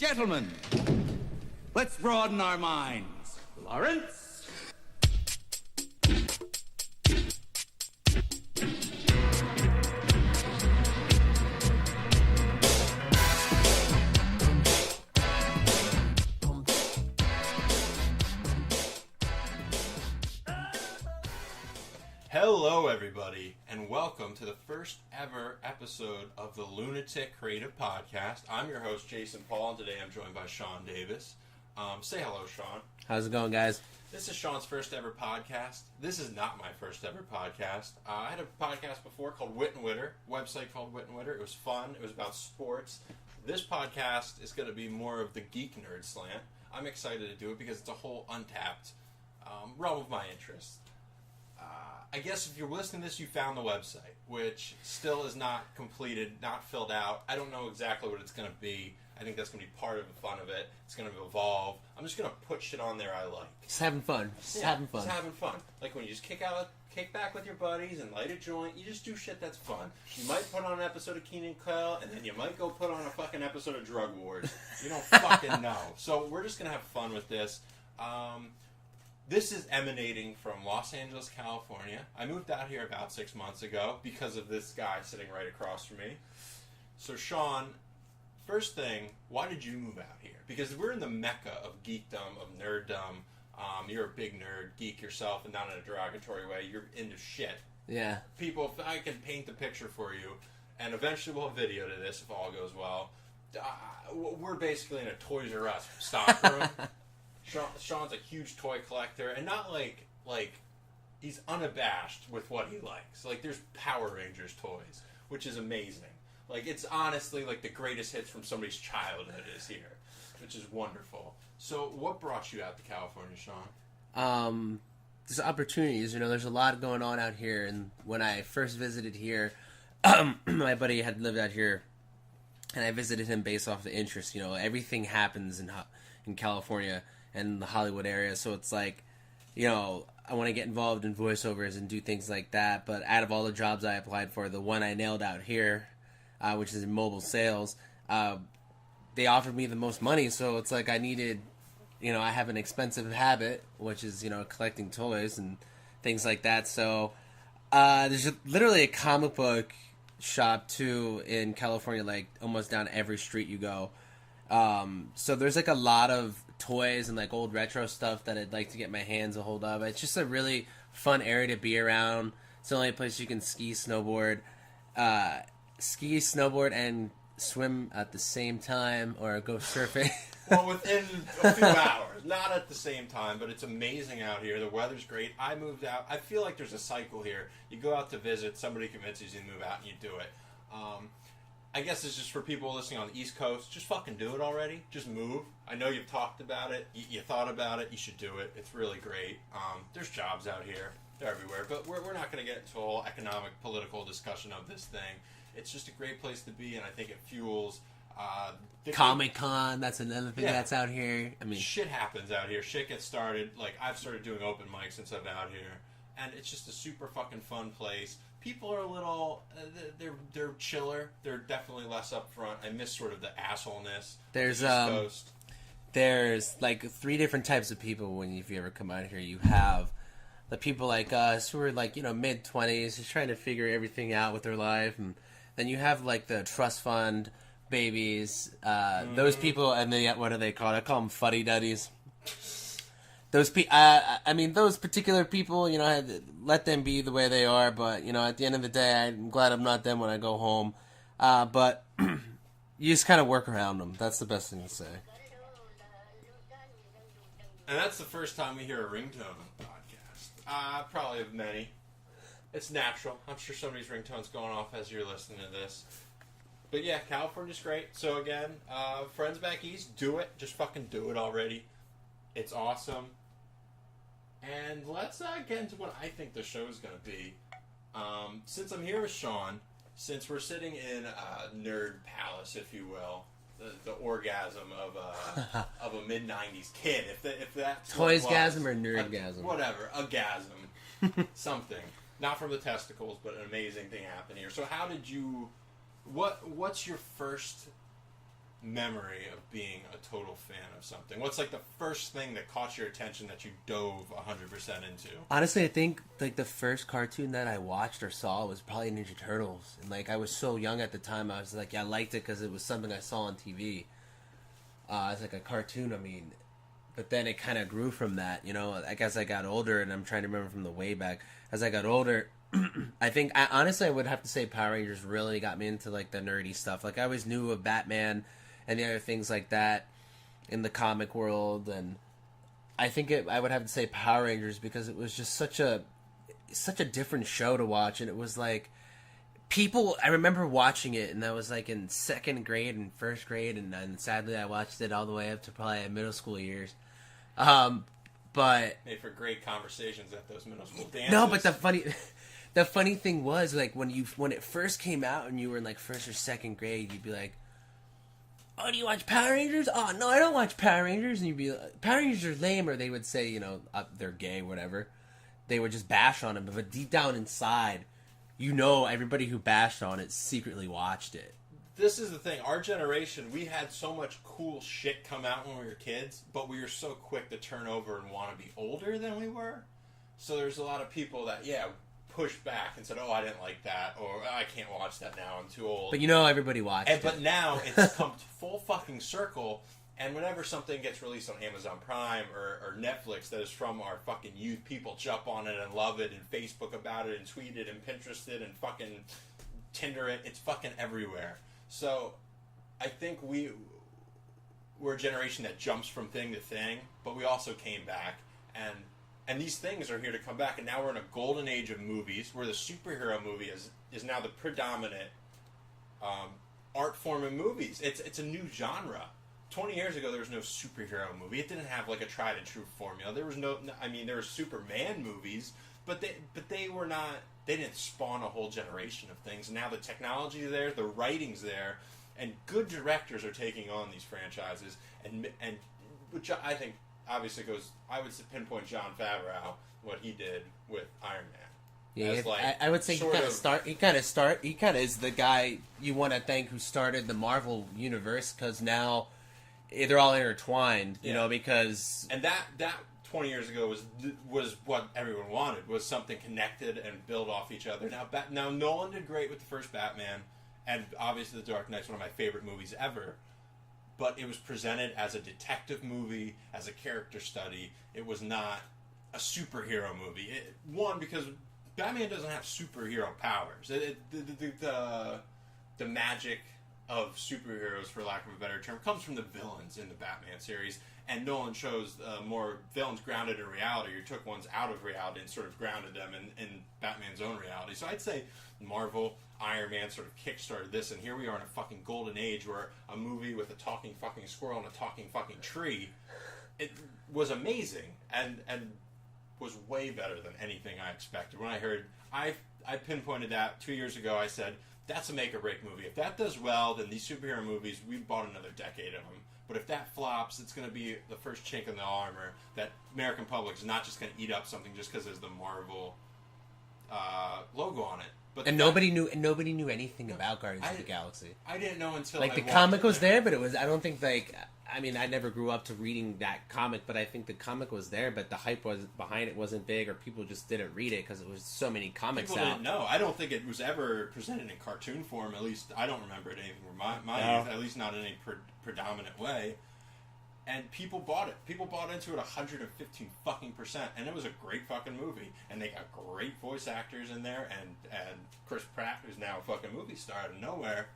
Gentlemen, let's broaden our minds. Lawrence? Hello, everybody, and welcome to the first ever episode of the Lunatic Creative Podcast. I'm your host, Jason Paul, and today I'm joined by Sean Davis. Say hello, Sean. How's it going, guys? This is Sean's first ever podcast. This is not my first ever podcast. I had a podcast before called Wit and Witter, website called Wit and Witter. It was fun. It was about sports. This podcast is going to be more of the geek nerd slant. I'm excited to do it because it's a whole untapped realm of my interest. I guess if you're listening to this, you found the website, which still is not completed, not filled out. I don't know exactly what it's going to be. I think that's going to be part of the fun of it. It's going to evolve. I'm just going to put shit on there I like. Just having fun. Just having fun. Like when you just kick back with your buddies and light a joint, you just do shit that's fun. You might put on an episode of Keenan and Kel, and then you might go put on a fucking episode of Drug Wars. You don't fucking know. So we're just going to have fun with this. This is emanating from Los Angeles, California. I moved out here about 6 months ago because of this guy sitting right across from me. So, Sean, first thing, why did you move out here? Because we're in the mecca of geekdom, of nerddom. You're a big nerd, geek yourself, and not in a derogatory way. You're into shit. Yeah. People, if I can paint the picture for you, and eventually we'll have video to this if all goes well. We're basically in a Toys R Us stock room. Sean's a huge toy collector, and not like he's unabashed with what he likes. Like, there's Power Rangers toys, which is amazing. Like, it's honestly like the greatest hits from somebody's childhood is here, which is wonderful. So, what brought you out to California, Sean? There's opportunities. You know, there's a lot going on out here, and when I first visited here, my buddy had lived out here, and I visited him based off the interest. You know, everything happens in California and the Hollywood area, so it's like, you know, I want to get involved in voiceovers and do things like that, but out of all the jobs I applied for, the one I nailed out here, which is in mobile sales, they offered me the most money, so it's like I needed, you know, I have an expensive habit, which is, you know, collecting toys and things like that, so there's literally a comic book shop, too, in California, like, almost down every street you go. So there's like a lot of toys and like old retro stuff that I'd like to get my hands a hold of. It's just a really fun area to be around. It's the only place you can ski, snowboard, and swim at the same time, or go surfing. Well, within a few hours. Not at the same time, but it's amazing out here. The weather's great. I moved out. I feel like there's a cycle here. You go out to visit, somebody convinces you to move out, and you do it. I guess it's just for people listening on the East Coast. Just fucking do it already. Just move. I know you've talked about it. You thought about it. You should do it. It's really great. There's jobs out here. They're everywhere. But we're not going to get into a whole economic, political discussion of this thing. It's just a great place to be, and I think it fuels... Comic-Con, that's another thing that's out here. I mean, shit happens out here. Shit gets started. Like, I've started doing open mics since I'm out here. And it's just a super fucking fun place. People are a little, they're chiller. They're definitely less upfront. I miss sort of the assholeness. There's like 3 different types of people if you ever come out here. You have the people like us who are like, you know, mid-20s, just trying to figure everything out with their life. And then you have like the trust fund babies, those people, and then what are they called? I call them fuddy-duddies. Those those particular people, you know, let them be the way they are. But, you know, at the end of the day, I'm glad I'm not them when I go home. But you just kind of work around them. That's the best thing to say. And that's the first time we hear a ringtone on the podcast. Probably of many. It's natural. I'm sure somebody's ringtone's going off as you're listening to this. But yeah, California's great. So again, friends back east, do it. Just fucking do it already. It's awesome. And let's get into what I think the show's going to be. Since I'm here with Sean, since we're sitting in a nerd palace, if you will, the orgasm of a mid-90s kid, if that's Toysgasm or nerdgasm? Whatever, a gasm. Something. Not from the testicles, but an amazing thing happened here. So how did you... What's your first memory of being a total fan of something? What's like the first thing that caught your attention that you dove 100% into? Honestly, I think like the first cartoon that I watched or saw was probably Ninja Turtles, and like I was so young at the time, I was like, yeah, I liked it because it was something I saw on TV. It's like a cartoon. I mean, but then it kind of grew from that. You know, I guess I got older, and I'm trying to remember from the way back. As I got older, I would have to say Power Rangers really got me into like the nerdy stuff. Like I always knew of Batman and the other things like that in the comic world, and I think I would have to say Power Rangers because it was just such a different show to watch, and it was like I remember watching it, and I was like in second grade and first grade, and sadly I watched it all the way up to probably middle school years. But made for great conversations at those middle school dances. No, but the funny thing was like when it first came out and you were in like first or second grade, you'd be like, "Oh, do you watch Power Rangers? Oh, no, I don't watch Power Rangers." And you'd be like, "Power Rangers are lame," or they would say, you know, they're gay, whatever. They would just bash on them, but deep down inside, you know, everybody who bashed on it secretly watched it. This is the thing. Our generation, we had so much cool shit come out when we were kids, but we were so quick to turn over and want to be older than we were. So there's a lot of people that, pushed back and said, "Oh, I didn't like that," or "I can't watch that now, I'm too old." But you know, everybody watched it. But now it's come full fucking circle, and whenever something gets released on Amazon Prime or Netflix that is from our fucking youth, people jump on it and love it, and Facebook about it, and tweet it, and Pinterest it, and fucking Tinder it. It's fucking everywhere. So I think we're a generation that jumps from thing to thing, but we also came back, and these things are here to come back, and now we're in a golden age of movies where the superhero movie is now the predominant art form in movies. It's a new genre. 20 years ago, there was no superhero movie. It didn't have like a tried and true formula. There was there were Superman movies, but they were not. They didn't spawn a whole generation of things. Now the technology is there, the writing's there, and good directors are taking on these franchises, and which I think obviously goes. I would pinpoint Jon Favreau, what he did with Iron Man. Yeah, I would say he kind of is the guy you want to thank who started the Marvel universe, because now they're all intertwined. You know, because and that 20 years ago was what everyone wanted, was something connected and build off each other. Now Nolan did great with the first Batman, and obviously The Dark Knight's one of my favorite movies ever. But it was presented as a detective movie, as a character study. It was not a superhero movie. Because Batman doesn't have superhero powers. The magic of superheroes, for lack of a better term, comes from the villains in the Batman series. And Nolan chose more villains grounded in reality, or took ones out of reality and sort of grounded them in Batman's own reality. So I'd say Marvel, Iron Man sort of kickstarted this, and here we are in a fucking golden age where a movie with a talking fucking squirrel and a talking fucking tree, it was amazing, and was way better than anything I expected. When I heard, I pinpointed that 2 years ago, I said, that's a make or break movie. If that does well, then these superhero movies, we've bought another decade of them. But if that flops, it's going to be the first chink in the armor that American public is not just going to eat up something just because there's the Marvel logo on it. But nobody knew anything about Guardians of the Galaxy. I didn't know until the comic was there, but it was. I don't think I never grew up to reading that comic, but I think the comic was there, but the hype behind it wasn't big, or people just didn't read it because it was so many comics people out. Didn't know. I don't think it was ever presented in cartoon form. At least I don't remember it anything from my youth. At least not in any predominant way. And people bought it. People bought into it 115% and it was a great fucking movie. And they got great voice actors in there, and Chris Pratt, who's now a fucking movie star out of nowhere,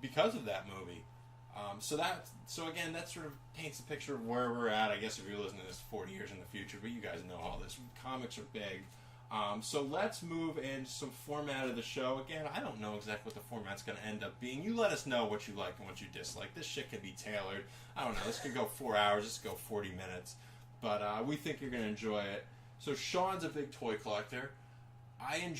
because of that movie. So again, that sort of paints a picture of where we're at. I guess if you're listening to this 40 years in the future, but you guys know all this. Comics are big. So let's move into some format of the show. Again, I don't know exactly what the format's going to end up being. You let us know what you like and what you dislike. This shit can be tailored. I don't know. This could go 4 hours. This could go 40 minutes. But we think you're going to enjoy it. So Sean's a big toy collector. I'm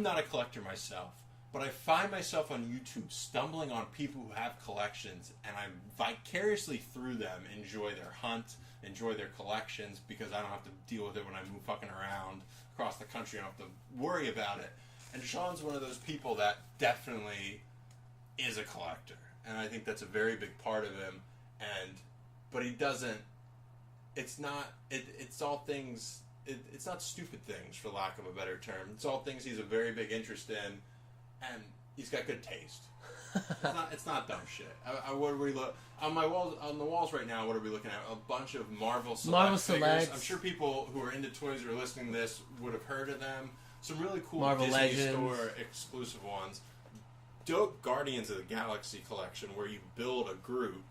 not a collector myself, but I find myself on YouTube stumbling on people who have collections, and I vicariously through them enjoy their hunt, enjoy their collections, because I don't have to deal with it when I move fucking around across the country. I don't have to worry about it. And Sean's one of those people that definitely is a collector, and I think that's a very big part of him. But he doesn't. It's not. It's all things. It's not stupid things, for lack of a better term. It's all things he's a very big interest in, and he's got good taste. It's not dumb shit. What are we look on my walls on the walls right now? What are we looking at? A bunch of Marvel Select figures. I'm sure people who are into toys who are listening to this would have heard of them. Some really cool Marvel Disney Legends. Store exclusive ones. Dope Guardians of the Galaxy collection, where you build a group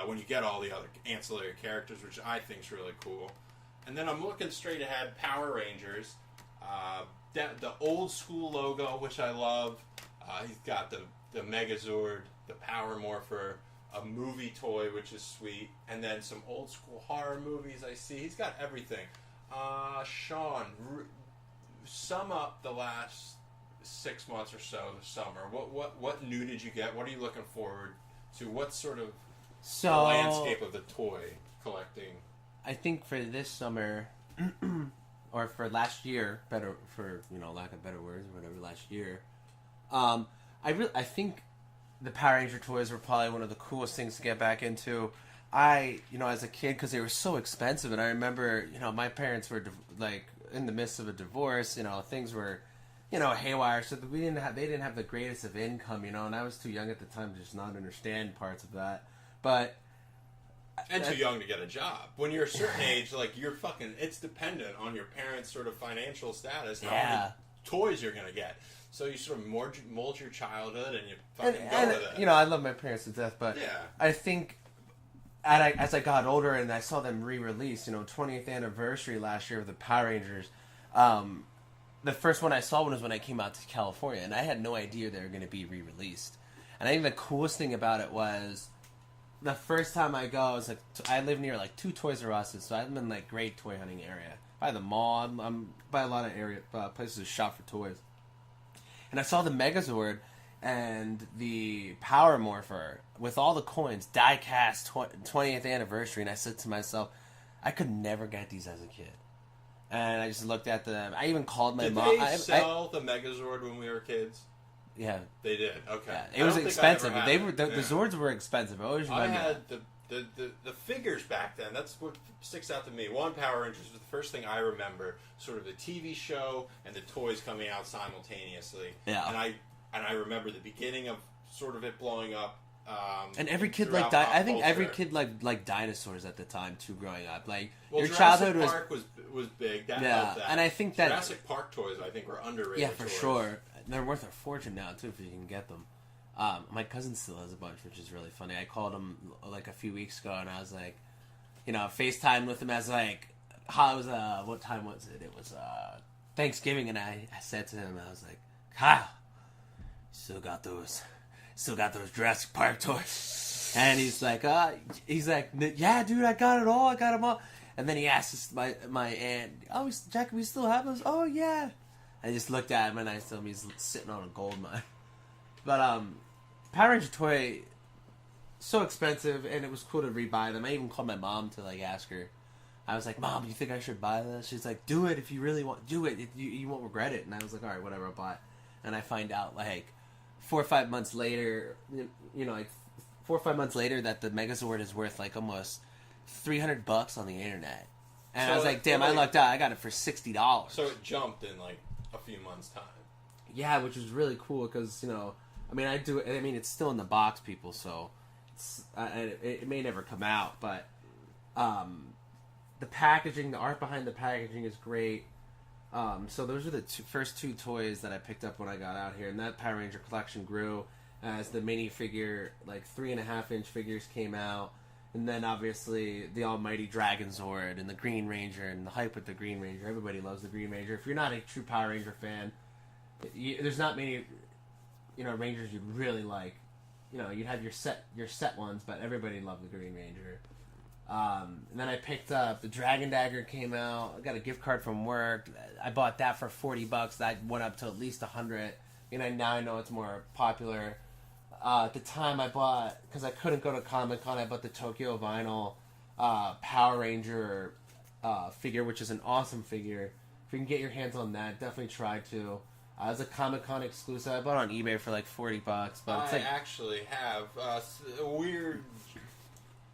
when you get all the other ancillary characters, which I think is really cool. And then I'm looking straight ahead. Power Rangers, the old school logo, which I love. He's got the Megazord, the Power Morpher, a movie toy, which is sweet, and then some old school horror movies I see. He's got everything. Sean, sum up the last 6 months or so of the summer. What new did you get? What are you looking forward to? What's sort of the landscape of the toy collecting? I think for this summer, or for last year, better for lack of better words, or whatever, last year. I think the Power Ranger toys were probably one of the coolest things to get back into. As a kid, because they were so expensive, and I remember, my parents were in the midst of a divorce. Things were, haywire, so they didn't have the greatest of income, and I was too young at the time to just not understand parts of that. But and too young to get a job. When you're a certain age, it's dependent on your parents' sort of financial status, how many toys you're gonna get. So you sort of mold your childhood, and you fucking go with it. I love my parents to death, but I think as I got older and I saw them re-release, 20th anniversary last year of the Power Rangers, the first one I saw was when I came out to California, and I had no idea they were going to be re-released. And I think the coolest thing about it was the first time I go, I was I live near two Toys R Us, so I'm in great toy hunting area. By the mall, I'm by a lot of places to shop for toys. And I saw the Megazord and the Power Morpher with all the coins, die-cast 20th anniversary, and I said to myself, I could never get these as a kid. And I just looked at them. I even called my mom. Did they sell the Megazord when we were kids? Yeah. They did, okay. Yeah. It was expensive. The Zords were expensive. I had the figures back then. That's what sticks out to me. One, Power Rangers was the first thing I remember, sort of the TV show and the toys coming out simultaneously. Yeah. And I remember the beginning of sort of it blowing up. And every kid liked I think every kid liked dinosaurs at the time too. Growing up, your Jurassic childhood Park was big. Loved that. And I think that Jurassic Park toys I think were underrated. Yeah, for sure. They're worth a fortune now too if you can get them. My cousin still has a bunch, which is really funny. I called him a few weeks ago, and I was FaceTime with him as what time was it? It was Thanksgiving, and I said to him, I was like, Kyle, still got those Jurassic Park toys. And he's like, yeah, dude, I got it all. I got them all. And then he asked my aunt, oh, Jack, we still have those? Oh, yeah. I just looked at him, and I told him he's sitting on a gold mine. But Power Ranger toy, so expensive, and it was cool to rebuy them. I even called my mom to ask her. I was like, Mom, you think I should buy this? She's like, do it if you really want. Do it. You won't regret it. And I was like, all right, whatever, I'll buy it. And I find out 4 or 5 months later, 4 or 5 months later, that the Megazord is worth almost $300 on the internet. And so I was like, damn, I lucked out. I got it for $60. So it jumped in a few months' time. Yeah, which was really cool because it's still in the box, people. So it may never come out, but the packaging, the art behind the packaging is great. So those are the first two toys that I picked up when I got out here, and that Power Ranger collection grew as the minifigure, 3.5-inch figures came out, and then obviously the almighty Dragon Zord and the Green Ranger and the hype with the Green Ranger. Everybody loves the Green Ranger. If you're not a true Power Ranger fan, there's not many, Rangers you'd really like. You'd have your set ones, but everybody loved the Green Ranger. And then I picked up the Dragon Dagger came out. I got a gift card from work. I bought that for $40. That went up to at least $100. Now I know it's more popular. At the time I bought, because I couldn't go to Comic-Con, I bought the Tokyo Vinyl Power Ranger figure, which is an awesome figure. If you can get your hands on that, definitely try to. It was a Comic-Con exclusive. I bought it on eBay for like $40, but it's I like actually have a weird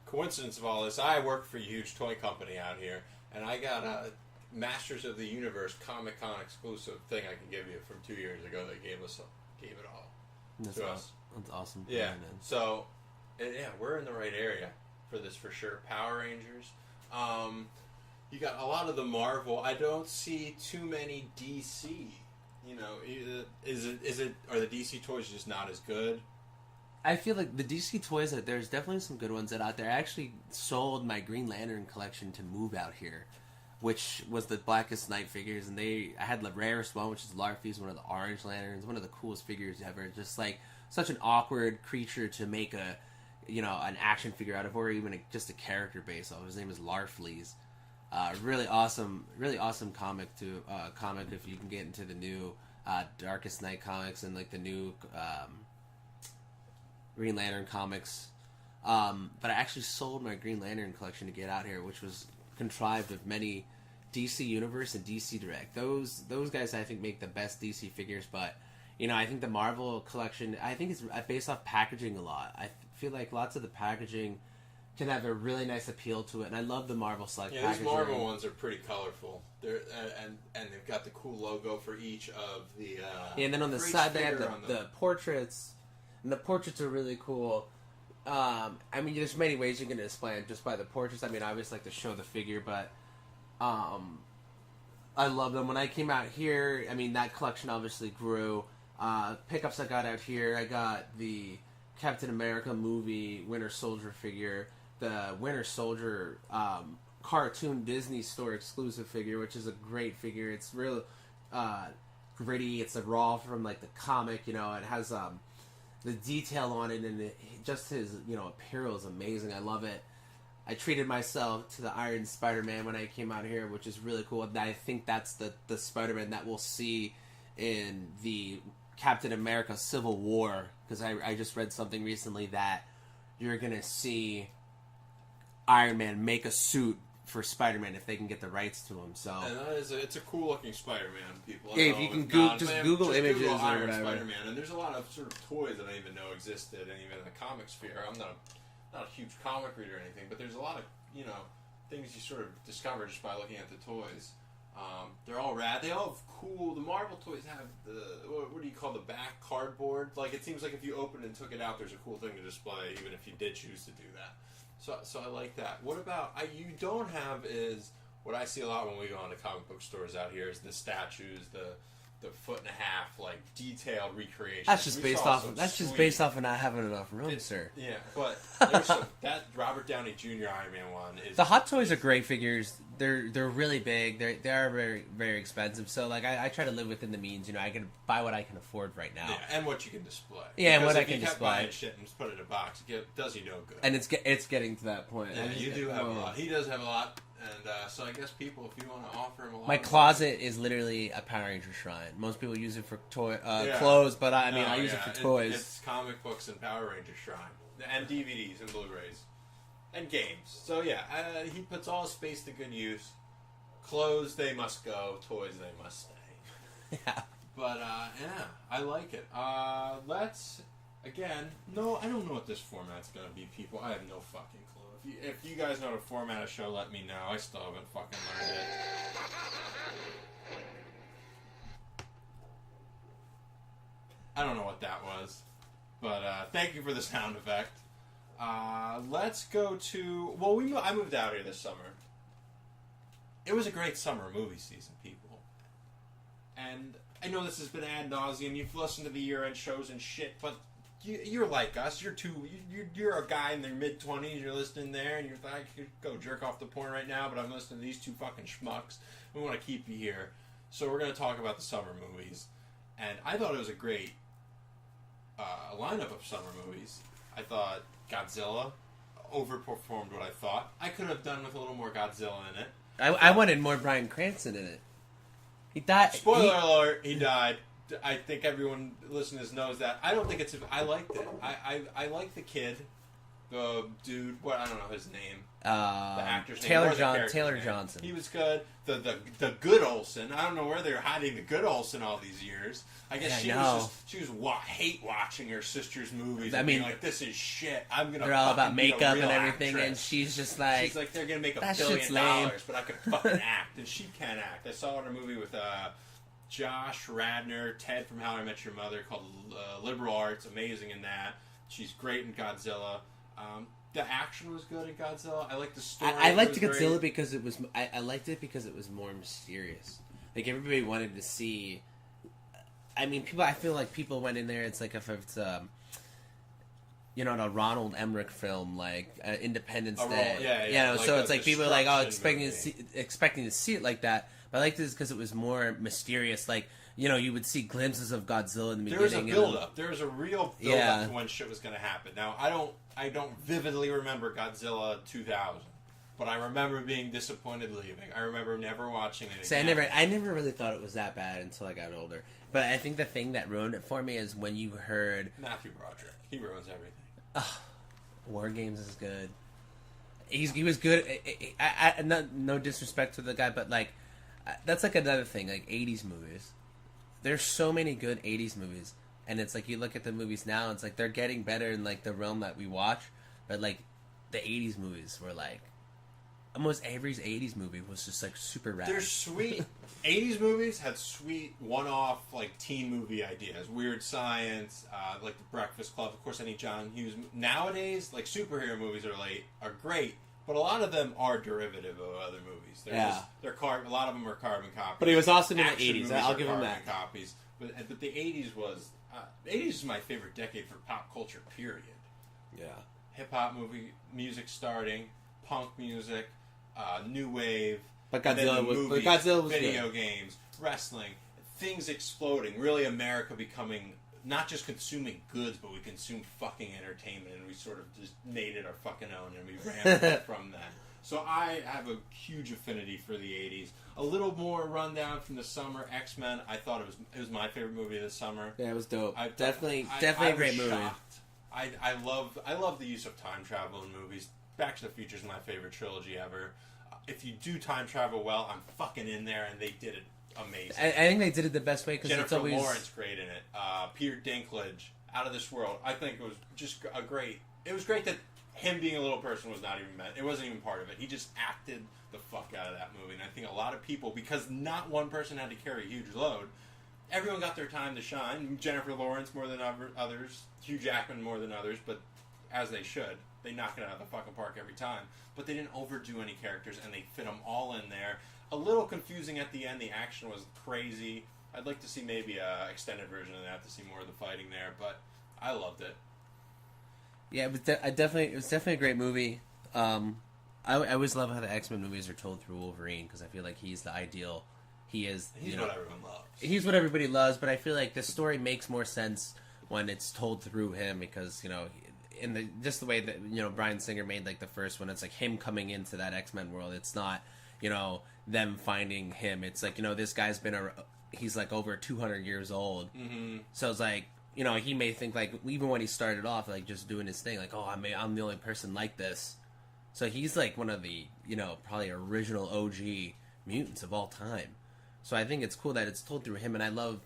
coincidence of all this. I work for a huge toy company out here, and I got a Masters of the Universe Comic-Con exclusive thing I can give you from 2 years ago. They gave it all to us. That's awesome. Yeah. So, yeah, we're in the right area for this for sure. Power Rangers. You got a lot of the Marvel. I don't see too many DC. You know, are the DC toys just not as good? I feel like the DC toys, there's definitely some good ones out there. I actually sold my Green Lantern collection to move out here, which was the Blackest Night figures, and I had the rarest one, which is Larfy's, one of the Orange Lanterns, one of the coolest figures ever. Just like such an awkward creature to make an action figure out of, or even just a character based off. His name is Larfleeze. Really awesome comic if you can get into the new Darkest Night comics and like the new Green Lantern comics. But I actually sold my Green Lantern collection to get out here, which was contrived of many DC Universe and DC Direct. Those guys I think make the best DC figures, but I think the Marvel collection, I think it's based off packaging a lot. I feel like lots of the packaging can have a really nice appeal to it, and I love the Marvel Select packaging. These Marvel ones are pretty colorful. They're and they've got the cool logo for each of the. And then on the side they have the portraits, and the portraits are really cool. I mean, there's many ways you can display them just by the portraits. I mean, I always like to show the figure, but I love them. When I came out here, I mean, that collection obviously grew. Pickups I got out here, I got the Captain America movie Winter Soldier figure, the Winter Soldier cartoon Disney Store exclusive figure, which is a great figure. It's real gritty. It's a raw from like the comic. It has the detail on it, and just his apparel is amazing. I love it. I treated myself to the Iron Spider-Man when I came out here, which is really cool. And I think that's the Spider-Man that we'll see in the Captain America Civil War, because I just read something recently that you're going to see Iron Man make a suit for Spider-Man if they can get the rights to him. So and it's a cool looking Spider-man. People, yeah, if you can Google images or whatever. Spider-Man, and there's a lot of sort of toys that I didn't even know existed, and even in the comic sphere. I'm not a huge comic reader or anything, but there's a lot of things you sort of discover just by looking at the toys. They're all rad. They all have cool. The Marvel toys have what do you call the back cardboard? Like, it seems like if you opened and took it out, there's a cool thing to display, even if you did choose to do that. So I like that. What about you don't have is what I see a lot when we go into comic book stores out here is the statues, the 1.5 foot like detailed recreation. That's just based off. That's just based off of not having enough room, sir. Yeah, but there's that Robert Downey Jr. Iron Man one is. The Hot Toys are great figures. They're really big. They are very very expensive. So like I try to live within the means. I can buy what I can afford right now. Yeah, and what you can display. Yeah, and what I display. can If you kept display. buying shit and just put it in a box, it does you no good. And it's getting to that point. Yeah, you do have a lot. He does have a lot. And so I guess people, if you want to offer him a lot. My closet is literally a Power Ranger shrine. Most people use it for clothes, but I use it for toys. It's comic books and Power Ranger shrine. And DVDs and Blu-rays. And games. So yeah, he puts all his space to good use. Clothes, they must go. Toys, they must stay. Yeah. But, yeah, I like it. Let's, again, no, I don't know what this format's going to be, people. I have no fucking clue. If you guys know how to format a show, let me know. I still haven't fucking learned it. I don't know what that was. But thank you for the sound effect. Let's go to... Well, I moved out here this summer. It was a great summer movie season, people. And I know this has been ad nauseum. You've listened to the year-end shows and shit, but... You're like us. You're a guy in their mid-20s. You're listening there, and you're like, I could go jerk off the porn right now, but I'm listening to these two fucking schmucks. We want to keep you here. So we're going to talk about the summer movies. And I thought it was a great lineup of summer movies. I thought Godzilla overperformed what I thought. I could have done with a little more Godzilla in it. I wanted more Bryan Cranston in it. He died. Spoiler alert, he died. I think everyone listeners knows that. I don't think it's... I liked it. I like the kid. The dude, I don't know his name. The actor's name. Taylor Johnson. He was good. The good Olsen. I don't know where they're hiding the good Olsen all these years. I guess she was hate watching her sister's movies. Being like, this is shit. I'm gonna. They're all about makeup and everything, actress. and she's just like, they're gonna make $1 billion, but I could fucking act, and she can act. I saw her in a movie with Josh Radnor, Ted from How I Met Your Mother, called Liberal Arts. Amazing in that. She's great in Godzilla. The action was good in Godzilla. I liked the story. I liked Godzilla because it was. I liked it because it was more mysterious. Like everybody wanted to see. I mean, people. I feel like people went in there. It's like if it's a Ronald Emmerich film like Independence Day. Yeah. So it's like people are like, expecting to see it like that. But I liked this because it was more mysterious. Like you would see glimpses of Godzilla in the beginning. There was a build-up. There was a real build-up to when shit was going to happen. Now, I don't vividly remember Godzilla 2000, but I remember being disappointed leaving. I remember never watching it again. See, I never really thought it was that bad until I got older. But I think the thing that ruined it for me is when you heard Matthew Broderick. He ruins everything. War Games is good. He was good. No disrespect to the guy, but like that's like another thing. Like 80s movies. There's so many good 80s movies. And it's like you look at the movies now, it's like they're getting better in like the realm that we watch. But like the 80s movies were like almost every 80s movie was just like super rad. They're sweet. 80s movies had sweet one-off like teen movie ideas. Weird Science, like The Breakfast Club. Of course, any John Hughes. Nowadays, like superhero movies are great. But a lot of them are derivative of other movies. A lot of them are carbon copies. But he was awesome in the Action 80s. I'll give him carbon that. Copies. But the 80s was... the 80s is my favorite decade for pop culture, period. Yeah. Hip-hop music starting, punk music, new wave, but Godzilla was video good. Games, wrestling, things exploding. Really America becoming... not just consuming goods, but we consume fucking entertainment, and we sort of just made it our fucking own, and we ran from that. So I have a huge affinity for the 80s. A little more rundown from the summer. X-Men, I thought it was my favorite movie of the summer. Yeah, it was dope. Definitely I a great movie. Shocked. I love the use of time travel in movies. Back to the Future is my favorite trilogy ever. If you do time travel well, I'm fucking in there, and they did it amazing. I think they did it the best way because it's Jennifer always... Lawrence great in it. Peter Dinklage, out of this world. I think it was just a great... It was great that him being a little person was not even meant. It wasn't even part of it. He just acted the fuck out of that movie. And I think a lot of people, because not one person had to carry a huge load, everyone got their time to shine. Jennifer Lawrence more than others. Hugh Jackman more than others, but as they should. They knock it out of the fucking park every time. But they didn't overdo any characters, and they fit them all in there. A little confusing at the end. The action was crazy. I'd like to see maybe a extended version of that to see more of the fighting there, but I loved it. Yeah, it was definitely a great movie. I always love how the X-Men movies are told through Wolverine because I feel like he's the ideal. He's what everyone loves. He's what everybody loves, but I feel like the story makes more sense when it's told through him because in just the way that Bryan Singer made like the first one, it's like him coming into that X-Men world. It's not them finding him. It's like this guy's been he's like over 200 years old. Mm-hmm. So it's like he may think like even when he started off like just doing his thing like I'm the only person like this. So he's like one of the probably original OG mutants of all time. So I think it's cool that it's told through him, and I love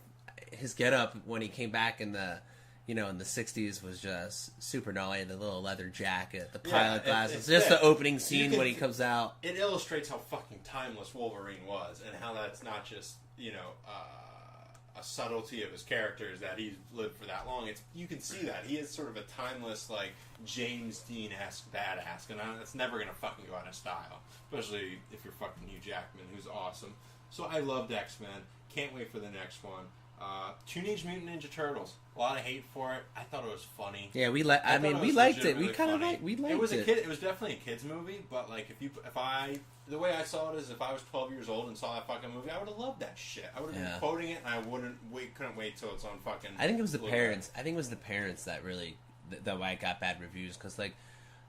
his getup when he came back in the in the 60s was just super gnarly. The little leather jacket, the pilot glasses, just the opening scene when he comes out. It illustrates how fucking timeless Wolverine was, and how that's not just a subtlety of his characters that he's lived for that long. You can see that he is sort of a timeless like James Dean-esque badass, and that's never gonna fucking go out of style, especially if you're fucking Hugh Jackman, who's awesome. So I loved X-Men. Can't wait for the next one. Teenage Mutant Ninja Turtles. A lot of hate for it. I thought it was funny. Yeah, we liked it. We kind of liked it. It was it was definitely a kids movie, but like the way I saw it is if I was 12 years old and saw that fucking movie, I would have loved that shit. I would have been quoting it, and I couldn't wait till it's on fucking. I think it was the parents. I think it was the parents that really that why it got bad reviews because like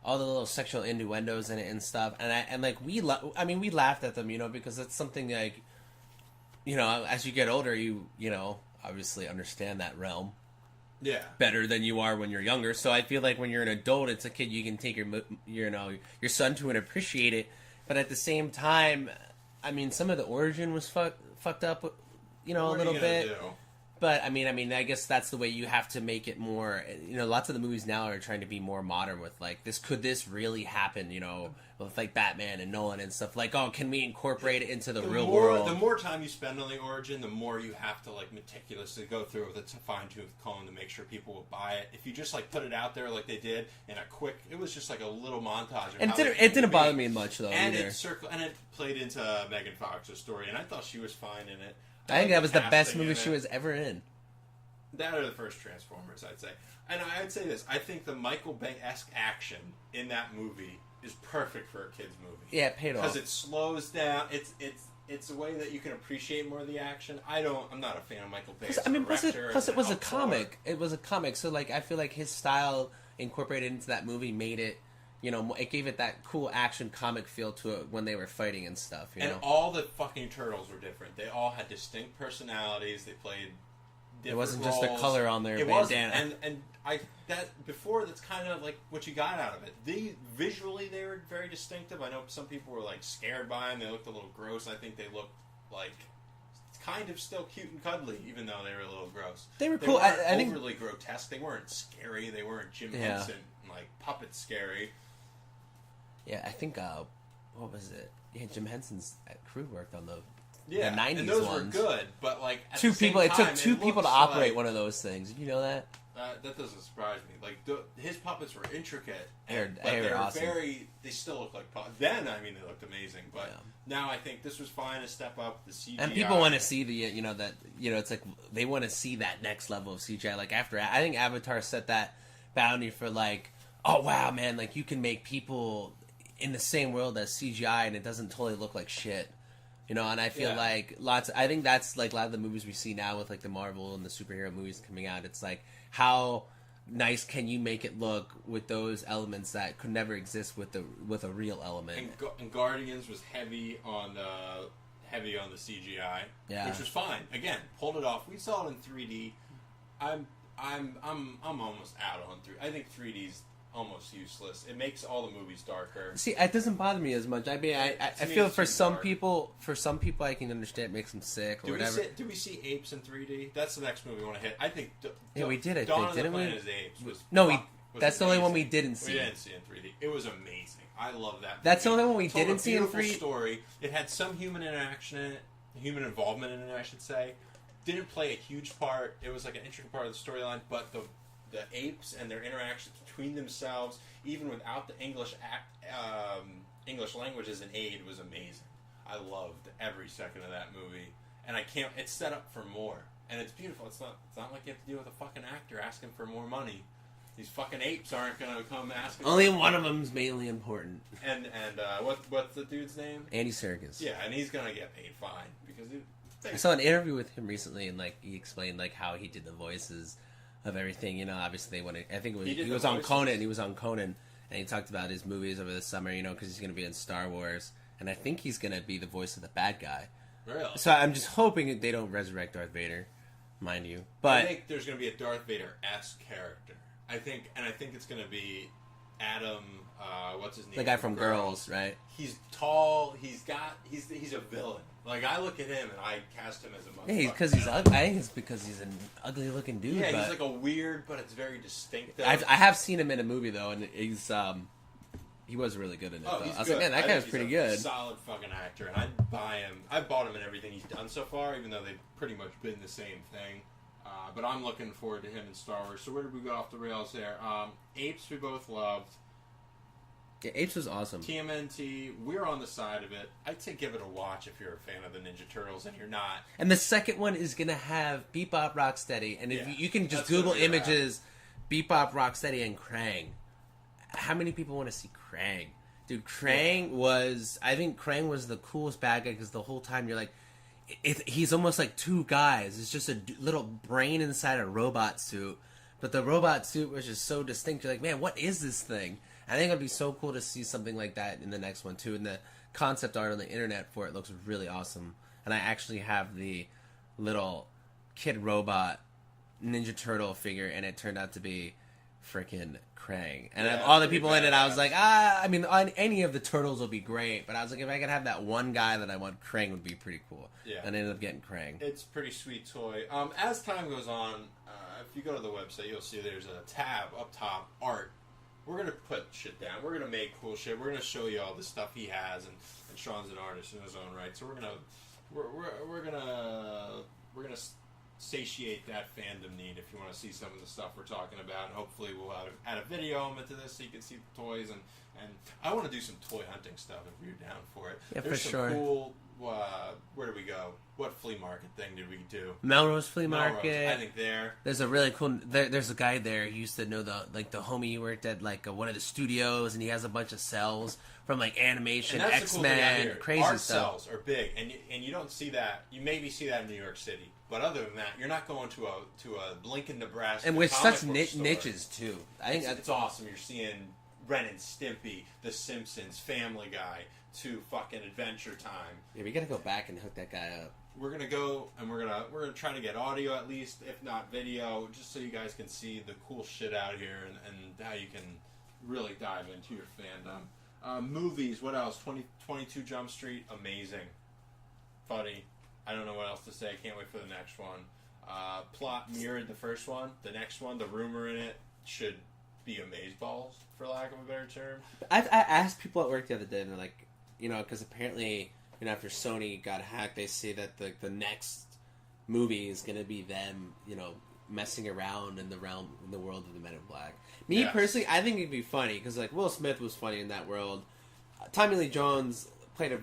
all the little sexual innuendos in it and stuff, and we laughed at them, because it's something like. As you get older, you obviously understand that realm. better than you are when you're younger. So I feel like when you're an adult, it's a kid, you can take your son to and appreciate it. But at the same time, I mean, some of the origin was fucked up, a little bit. Do? But I mean, I guess that's the way you have to make it more. Lots of the movies now are trying to be more modern with like could this really happen? With like Batman and Nolan and stuff. Like, oh, can we incorporate it into the real world? The more time you spend on the origin, the more you have to like meticulously go through with a fine-tooth comb to make sure people will buy it. If you just like put it out there like they did in a quick, it was just like a little montage. And it didn't bother me much though. And either. it played into Megan Fox's story, and I thought she was fine in it. I think that was the best movie she was ever in. That or the first Transformers, I'd say. And I'd say this: I think the Michael Bay-esque action in that movie is perfect for a kids' movie. Yeah, it paid off because it slows down. It's a way that you can appreciate more of the action. I'm not a fan of Michael Bay. Plus it was a comic. It was a comic, so like I feel like his style incorporated into that movie made it. It gave it that cool action comic feel to it when they were fighting and stuff. And all the fucking turtles were different. They all had distinct personalities. They played. It wasn't roles. just the color on their bandana. That's kind of like what you got out of it. Visually they were very distinctive. I know some people were like scared by them. They looked a little gross. I think they looked like kind of still cute and cuddly, even though they were a little gross. They were cool. They weren't I think overly grotesque. They weren't scary. They weren't Jim Henson like puppet scary. Yeah, I think what was it? Yeah, Jim Henson's crew worked on the 90s and those ones. were good, but like at two the same people. time, it took two people to operate like, one of those things. Did you know that? That doesn't surprise me. Like his puppets were intricate, They're awesome. They still look like puppets. Then they looked amazing, but now I think this was fine to step up the CGI. And people want to see it's like they want to see that next level of CGI. Like after I think Avatar set that boundary for like, oh wow, man, like you can make people in the same world as CGI and it doesn't totally look like shit. And I feel like I think that's like a lot of the movies we see now with like the Marvel and the superhero movies coming out. It's like, how nice can you make it look with those elements that could never exist with a real element? And Guardians was heavy on the CGI, which was fine. Again, pulled it off. We saw it in 3D. I'm almost out on 3D. I think 3D's almost useless. It makes all the movies darker. See, it doesn't bother me as much. I mean, I feel for some people, I can understand it makes them sick or whatever. Do we see Apes in 3D? That's the next movie we want to hit. I think. We did. I Dawn think of the didn't we? Planet of the Apes was. That's the only one we didn't see. We didn't see in 3D. It was amazing. I love that. That's the only one we didn't see in 3D. Story. It had some human interaction in it, human involvement in it, I should say. Didn't play a huge part. It was like an intricate part of the storyline, but the apes and their interactions between themselves, even without the English language as an aid, was amazing. I loved every second of that movie, and it's set up for more, and it's beautiful. It's not like you have to deal with a fucking actor asking for more money. These fucking apes aren't gonna come asking. Only one of them's mainly important. And what's the dude's name? Andy Serkis. Yeah, and he's gonna get paid fine because I saw an interview with him recently, and like he explained like how he did the voices of everything. Obviously they wanted. I think he was on Conan. He was on Conan, and he talked about his movies over the summer. Because he's going to be in Star Wars, and I think he's going to be the voice of the bad guy. Really? So I'm just hoping that they don't resurrect Darth Vader, mind you. But I think there's going to be a Darth Vader-esque character. I think it's going to be Adam. What's his name? The guy from Girls, right? He's tall. He's a villain. Like, I look at him and I cast him as a motherfucker. Yeah, because he's ugly. I think it's because he's an ugly-looking dude. Yeah, he's like a weird, but it's very distinctive. I have seen him in a movie though, and he was really good in it. Though. I was like, man, that guy was pretty good. Solid fucking actor, and I'd buy him. I've bought him in everything he's done so far, even though they've pretty much been the same thing. But I'm looking forward to him in Star Wars. So where did we go off the rails there? Apes we both loved. Yeah, Apes was awesome. TMNT, we're on the side of it. I'd say give it a watch if you're a fan of the Ninja Turtles, and you're not. And the second one is going to have Bebop, Rocksteady. And if you can just Google images, Bebop, Rocksteady, and Krang. How many people want to see Krang? Dude, Krang was... I think Krang was the coolest bad guy, because the whole time you're like... he's almost like two guys. It's just a little brain inside a robot suit. But the robot suit was just so distinct. You're like, man, what is this thing? I think it'd be so cool to see something like that in the next one too. And the concept art on the internet for it looks really awesome. And I actually have the little kid robot Ninja Turtle figure, and it turned out to be freaking Krang. And Yeah, of all the pretty people in it, I was badass. like, I mean, on any of the turtles will be great, but I was like, if I could have that one guy that I want, Krang would be pretty cool. Yeah. And I ended up getting Krang. It's a pretty sweet toy. As time goes on, if you go to the website, you'll see there's a tab up top, art. We're gonna put shit down. We're gonna make cool shit. We're gonna show you all the stuff he has, and Sean's an artist in his own right. So we're gonna satiate that fandom need if you want to see some of the stuff we're talking about, and hopefully we'll add a video element to this so you can see the toys, and I want to do some toy hunting stuff if you're down for it. Yeah, There's for some sure. cool. Where did we go? What flea market thing did we do? Melrose Flea Melrose. Market. I think there. There's a really cool. There's a guy there. He used to know the homie. He worked at one of the studios, and he has a bunch of cells from like animation, And that's X the cool thing out Men, here. crazy Art stuff. cells are big, and you don't see that. You maybe see that in New York City, but other than that, you're not going to a Lincoln, Nebraska, And with comic such book store. niches too. I think It's awesome. You're seeing Ren and Stimpy, The Simpsons, Family Guy, to fucking Adventure Time. Yeah, we gotta go back and hook that guy up. We're gonna go and we're gonna try to get audio at least, if not video, just so you guys can see the cool shit out here and how you can really dive into your fandom. Movies, what else? 22 Jump Street, amazing, funny. I don't know what else to say. Can't wait for the next one. Plot mirrored the first one. The next one, the rumor in it should be amazeballs, for lack of a better term. I asked people at work the other day, and they're like, because apparently, after Sony got hacked, they say that the next movie is gonna be them, messing around in the world of the Men in Black. Me Yes. personally, I think it'd be funny because like Will Smith was funny in that world. Tommy Lee Jones played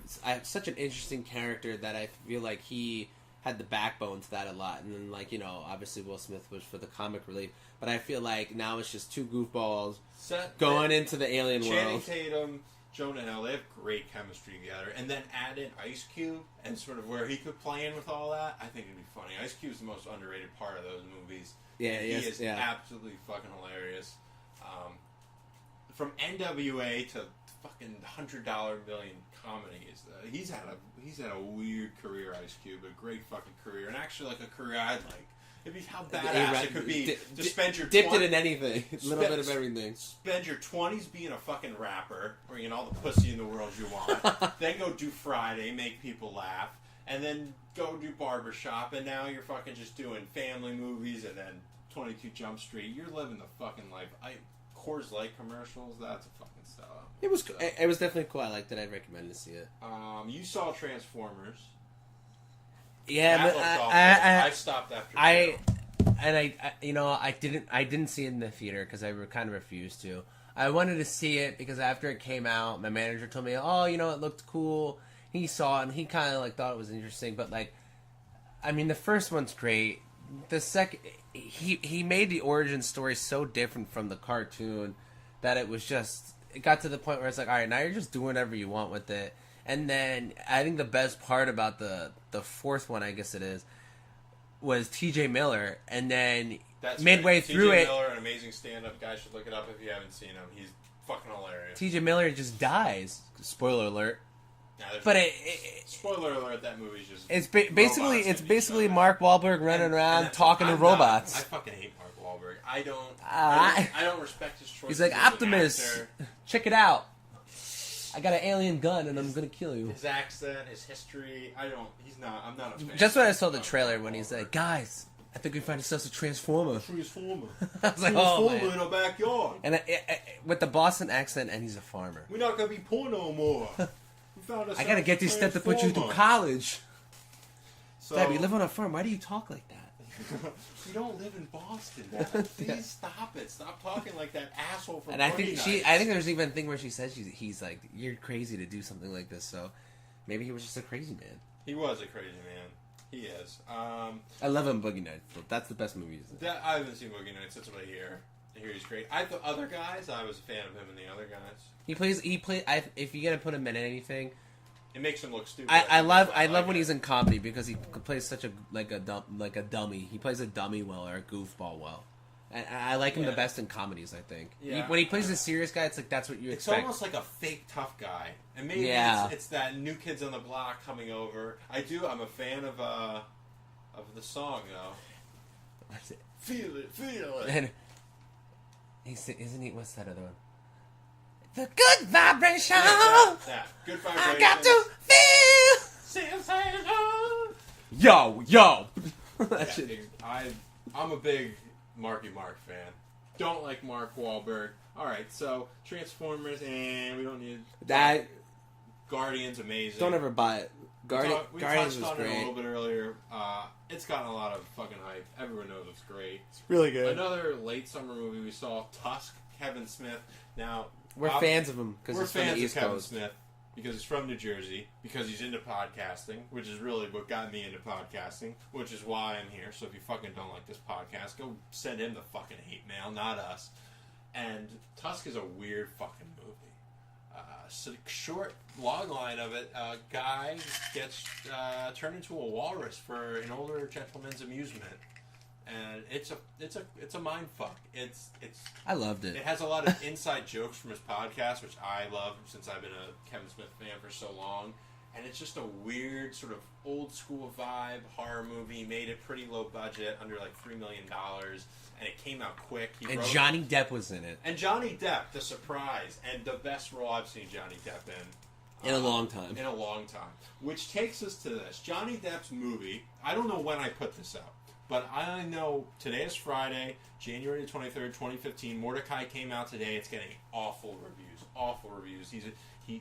such an interesting character that I feel like he had the backbone to that a lot. And then obviously Will Smith was for the comic relief, but I feel like now it's just two goofballs going into the alien Channing world. Tatum, Jonah Hill, they have great chemistry together. And then add in Ice Cube and sort of where he could play in with all that, I think it'd be funny. Ice Cube's the most underrated part of those movies. Yeah, he is yeah. absolutely fucking hilarious. From NWA to fucking $100 Million comedies, he's had a weird career, Ice Cube, a great fucking career, and actually like a career I'd like. It'd be how badass it could be to spend your dipped it in anything, a little bit of everything. Spend your 20s being a fucking rapper, bringing all the pussy in the world you want. Then go do Friday, make people laugh, and then go do Barbershop, and now you're fucking just doing family movies, and then 22 Jump Street. You're living the fucking life. Coors Light commercials, that's a fucking sellout. It was definitely cool. I liked it. I'd recommend to see it. You saw Transformers. Yeah, That but looked awful. I stopped after two. I didn't see it in the theater because I kind of refused to. I wanted to see it because after it came out, my manager told me, "Oh, it looked cool." He saw it and he kind of thought it was interesting, but the first one's great. The second, he made the origin story so different from the cartoon that it got to the point where it's like, all right, now you're just doing whatever you want with it. And then I think the best part about the fourth one, I guess it is, was T.J. Miller. And then That's midway great. through T.J. it, Miller, an amazing stand-up guy. Should look it up if you haven't seen him. He's fucking hilarious. T.J. Miller just dies. Spoiler alert. Now, But spoiler alert, that movie's just basically Mark Wahlberg running around talking to robots. I fucking hate Mark Wahlberg. I don't respect his choices. He's like, as an Optimus, actor. check it out. I got an alien gun and I'm gonna kill you. His accent, his history. I'm not a fan. Just when I saw the trailer when he's like, guys, I think we find ourselves a transformer. Transformer. I was like, oh man. in our backyard. And with the Boston accent, and he's a farmer. We're not gonna be poor no more. I gotta get this stuff to put you through college. So, Dad, we live on a farm. Why do you talk like that? We don't live in Boston, Dad. Please stop it. Stop talking like that asshole from And I Monday think Nights. there's even a thing where she says he's like, you're crazy to do something like this. So maybe he was just a crazy man. He was a crazy man. He is. I love him, Boogie Nights. That's the best movie. I haven't seen Boogie Nights. That's what I hear. I hear he's great. The other guys, I was a fan of him and the other guys. If you gotta put him in anything, It makes him look stupid. I love when it. he's in comedy because he plays such a dummy. He plays a dummy well or a goofball well. And I like him the best in comedies. I think when he plays a serious guy, it's like that's what you expect. It's almost like a fake tough guy, and maybe it's that New Kids on the Block coming over. I'm a fan of the song though. Feel it, feel it. And isn't he? What's that other one? The good vibration. Yeah, good vibration. I got to feel Sensation. yo. That Yeah, shit. dude, I'm a big Marky Mark fan. Don't like Mark Wahlberg. All right, so Transformers, and we don't need That. Guardians. Amazing. Don't ever buy it. We Guardians touched was on it a great. little bit earlier. It's gotten a lot of fucking hype. Everyone knows it's great. It's really good. Another late summer movie we saw, Tusk, Kevin Smith. Now We're fans of him because we're he's from the fans of East Kevin Coast. Smith because he's from New Jersey, because he's into podcasting, which is really what got me into podcasting, which is why I'm here. So if you fucking don't like this podcast, go send him the fucking hate mail, not us. And Tusk is a weird fucking movie. So the short log line of it, a guy gets turned into a walrus for an older gentleman's amusement, and it's a mind fuck. It's I loved it. it has a lot of inside jokes from his podcast, which I love since I've been a Kevin Smith fan for so long. And it's just a weird sort of old school vibe horror movie. Made it pretty low budget, under like $3 million, and it came out quick. And Johnny Depp was in it. And Johnny Depp, the surprise, and the best role I've seen Johnny Depp in. In a long time. In a long time. Which takes us to this. Johnny Depp's movie, I don't know when I put this out, but I know today is Friday, January 23rd, 2015. Mordecai came out today. It's getting awful reviews. Awful reviews.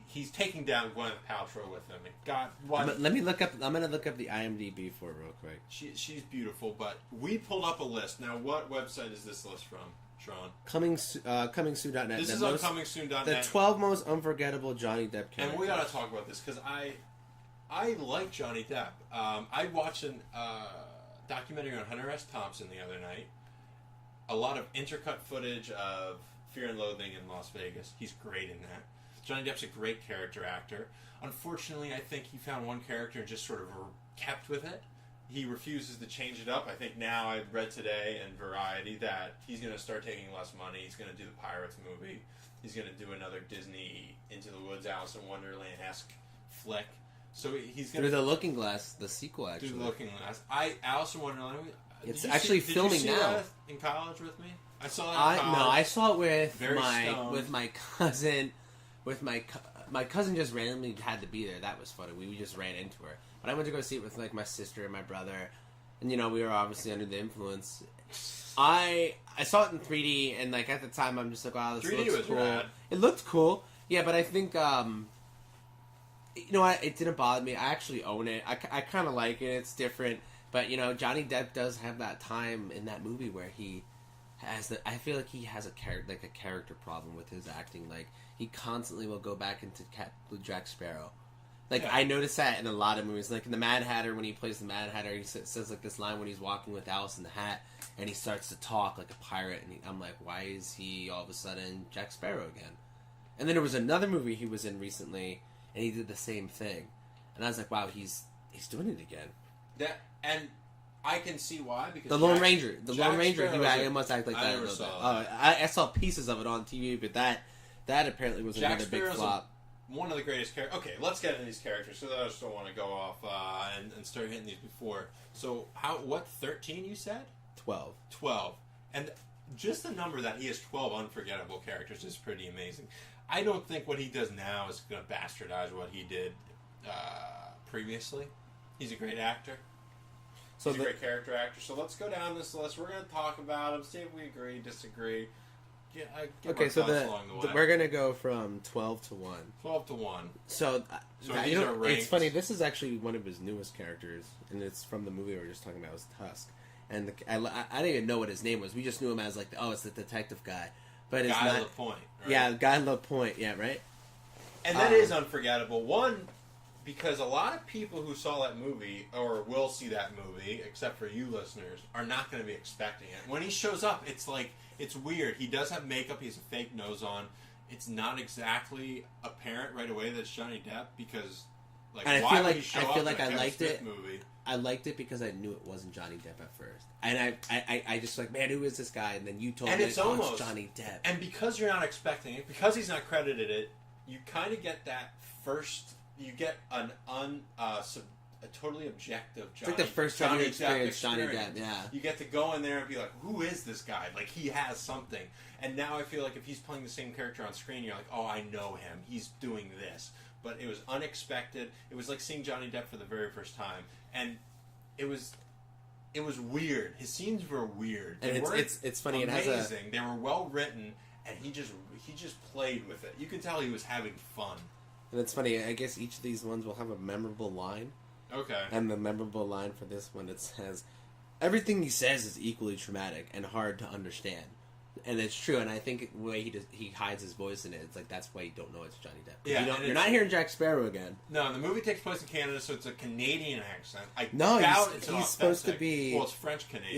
He's taking down Gwyneth Paltrow with him. God, what? Let me look up. I'm gonna look up the IMDb for it real quick. She's beautiful, but we pulled up a list. Now, what website is this list from, Sean? Comingsoon.net. This is on comingsoon.net. The 12 most unforgettable Johnny Depp characters. And we gotta talk about this because I like Johnny Depp. I watched a documentary on Hunter S. Thompson the other night. A lot of intercut footage of Fear and Loathing in Las Vegas. He's great in that. Johnny Depp's a great character actor. Unfortunately, I think he found one character and just sort of kept with it. He refuses to change it up. I think now I read today in Variety that he's going to start taking less money. He's going to do the Pirates movie. He's going to do another Disney Into the Woods, Alice in Wonderland-esque flick. So he's going Through the Looking Glass, the sequel, actually. Through the Looking Glass. Alice in Wonderland. It's actually filming did you see now. That in college with me? I saw that in college. No, I saw it with Very stoned. my cousin. My cousin just randomly had to be there. That was funny. We just ran into her. But I went to go see it with like my sister and my brother, and we were obviously under the influence. I saw it in 3D, and like at the time, I'm just like, wow, this 3D looks was cool. rad. It looked cool, yeah. But I think what? It didn't bother me. I actually own it. I kind of like it. It's different, but Johnny Depp does have that time in that movie where he has I feel like he has a character problem with his acting. Like he constantly will go back into Jack Sparrow. Like Yeah. I noticed that in a lot of movies. Like in the Mad Hatter, when he plays the Mad Hatter, he says like this line when he's walking with Alice in the Hat, and he starts to talk like a pirate. And I'm like, why is he all of a sudden Jack Sparrow again? And then there was another movie he was in recently, and he did the same thing. And I was like, wow, he's doing it again. And I can see why, because The Lone Ranger. The Jack Lone Ranger, Sparrow's he must act like I that a never little bit. saw that. I saw pieces of it on TV, but that apparently was Jack another big Sparrow's flop. one of the greatest characters. Okay, let's get into these characters, so that I just don't want to go off and start hitting these before. So, what, 13 you said? 12. 12. And just the number that he has 12 unforgettable characters is pretty amazing. I don't think what he does now is going to bastardize what he did previously. He's a great actor. So He's a great character actor. So let's go down this list. We're going to talk about him, see if we agree, disagree. okay, so we're gonna go from 12 to 1. 12 to 1. So these are ranked. it's funny. This is actually one of his newest characters, and it's from the movie we were just talking about. It was Tusk, and I didn't even know what his name was. We just knew him as like, it's the detective guy, but it's Guy not. LaPointe, right? Yeah, Guy LaPointe. Yeah, right. And that is unforgettable. One, because a lot of people who saw that movie, or will see that movie, except for you listeners, are not going to be expecting it. When he shows up, it's like, it's weird. He does have makeup. He has a fake nose on. It's not exactly apparent right away that it's Johnny Depp, because, like, And why would he show up in a I Kevin liked Smith it. movie? I liked it because I knew it wasn't Johnny Depp at first, and I just like, man, who is this guy? And then you told And me it's it's almost Johnny Depp. And because you're not expecting it, because he's not credited it, you kind of get that first. You get a totally objective It's like the first time you experience Johnny Depp, yeah. You get to go in there and be like, who is this guy? Like, he has something. And now I feel like if he's playing the same character on screen, you're like, oh, I know him. He's doing this. But it was unexpected. It was like seeing Johnny Depp for the very first time. And it was weird. His scenes were weird. And it's funny. Amazing. It has They were well written, and he just played with it. You could tell he was having fun. And it's funny. I guess each of these ones will have a memorable line. Okay. And the memorable line for this one, it says, everything he says is equally traumatic and hard to understand. And it's true, and I think the way he hides his voice in it, it's like that's why you don't know it's Johnny Depp. Yeah, you're not hearing Jack Sparrow again. No, the movie takes place in Canada, so it's a Canadian accent. He's supposed to be. Well, it's French Canadian.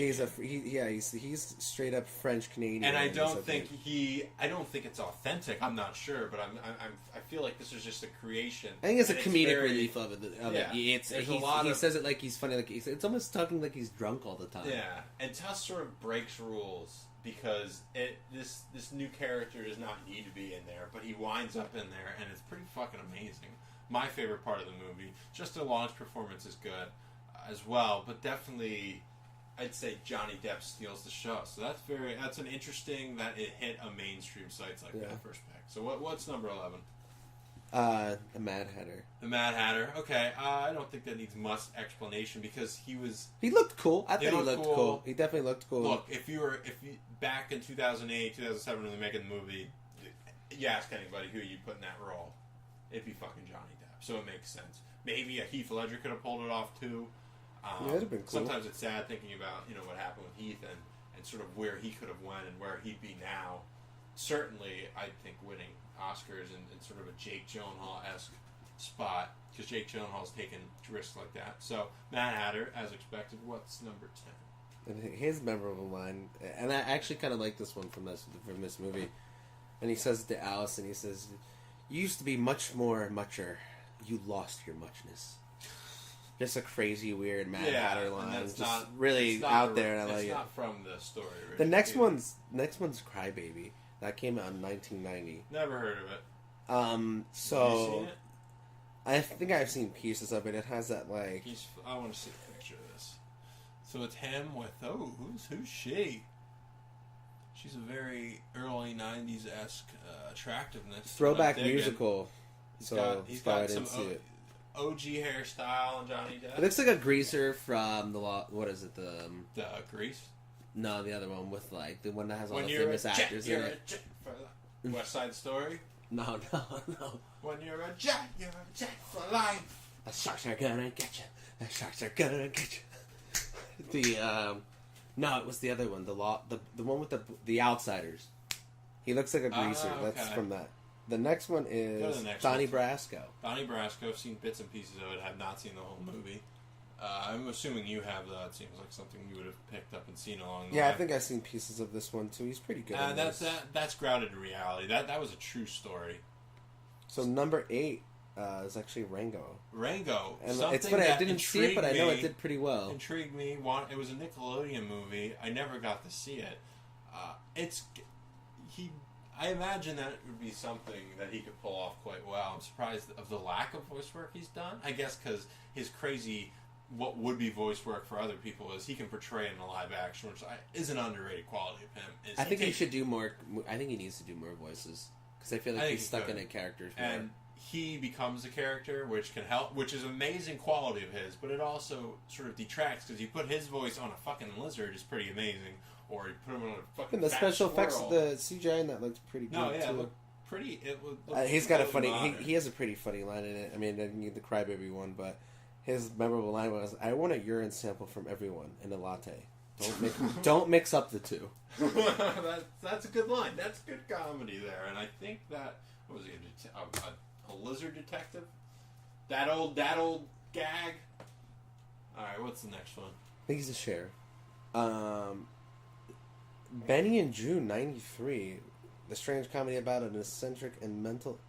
He's straight up French Canadian. And I don't think it's authentic. I'm not sure, but I feel like this is just a creation. I think it's a comedic relief of it. He says it like he's funny. Like it's almost talking like he's drunk all the time. Yeah, and Tuss sort of breaks rules. Because this new character does not need to be in there, but he winds up in there, and it's pretty fucking amazing. My favorite part of the movie. Just DeLonge's performance is good as well, but definitely, I'd say Johnny Depp steals the show. So that's an interesting that it hit a mainstream sites like that first pick. So what's number 11? The Mad Hatter. The Mad Hatter. Okay, I don't think that needs much explanation because he looked cool. I thought he looked cool. He definitely looked cool. Look, if you back in 2008, 2007 when they were making the movie, you ask anybody who you put in that role, it'd be fucking Johnny Depp. So it makes sense. Maybe a Heath Ledger could have pulled it off too. It'd have been cool. Sometimes it's sad thinking about what happened with Heath and sort of where he could have went and where he'd be now. Certainly, I think winning Oscars in sort of a Jake Gyllenhaal-esque spot, because Jake Gyllenhaal's taken risks like that. So, Mad Hatter, as expected, what's number 10? And his memorable line, and I actually kind of like this one from this movie, and he says it to Alice, and he says, "You used to be much more mucher. You lost your muchness." Just a crazy, weird Mad Hatter line. That's just really out there, and I like it. It's not from the story. The next one's Crybaby. That came out in 1990. Never heard of it. So have you seen it? I think I've seen pieces of it. It has that like. I want to see a picture of this. So it's him with who's she? She's a very early '90s esque attractiveness. Throwback musical. He's got some OG hairstyle and Johnny Depp. It looks like a greaser from what is it? The Grease. No, the other one with like the one that has all the famous actors in it. West Side Story. No. When you're a jet for life. The sharks are gonna get you. The sharks are gonna get you. No, it was the other one. The one with the Outsiders. He looks like a greaser. Okay. That's from that. The next one is Donnie Brasco. Donnie Brasco. I've seen bits and pieces of it. I have not seen the whole movie. I'm assuming you have that. It seems like something you would have picked up and seen along the way. Yeah, I think I've seen pieces of this one too. He's pretty good. That's grounded in reality. That was a true story. So number 8 is actually Rango. Rango. And it's funny, I didn't see it, but I know it did pretty well. Intrigued me. It was a Nickelodeon movie. I never got to see it. I imagine that it would be something that he could pull off quite well. I'm surprised of the lack of voice work he's done. I guess because his crazy, what would be voice work for other people is he can portray it in a live action, which is an underrated quality of him. I think he should do more. I think he needs to do more voices because I feel like he's stuck in a character. And he becomes a character, which can help, which is an amazing quality of his, but it also sort of detracts because you put his voice on a fucking lizard is pretty amazing, or you put him on a fucking and the fat special squirrel. effects, the CGI in that looks pretty good too. It looked pretty. He's got a funny. He has a pretty funny line in it. I mean, I didn't need the Crybaby one, but his memorable line was, "I want a urine sample from everyone in a latte. Don't mix up the two." That's a good line. That's good comedy there, and I think that what was he a lizard detective? That old gag. All right, what's the next one? I think he's a sheriff. Benny and June '93, the strange comedy about an eccentric and mental.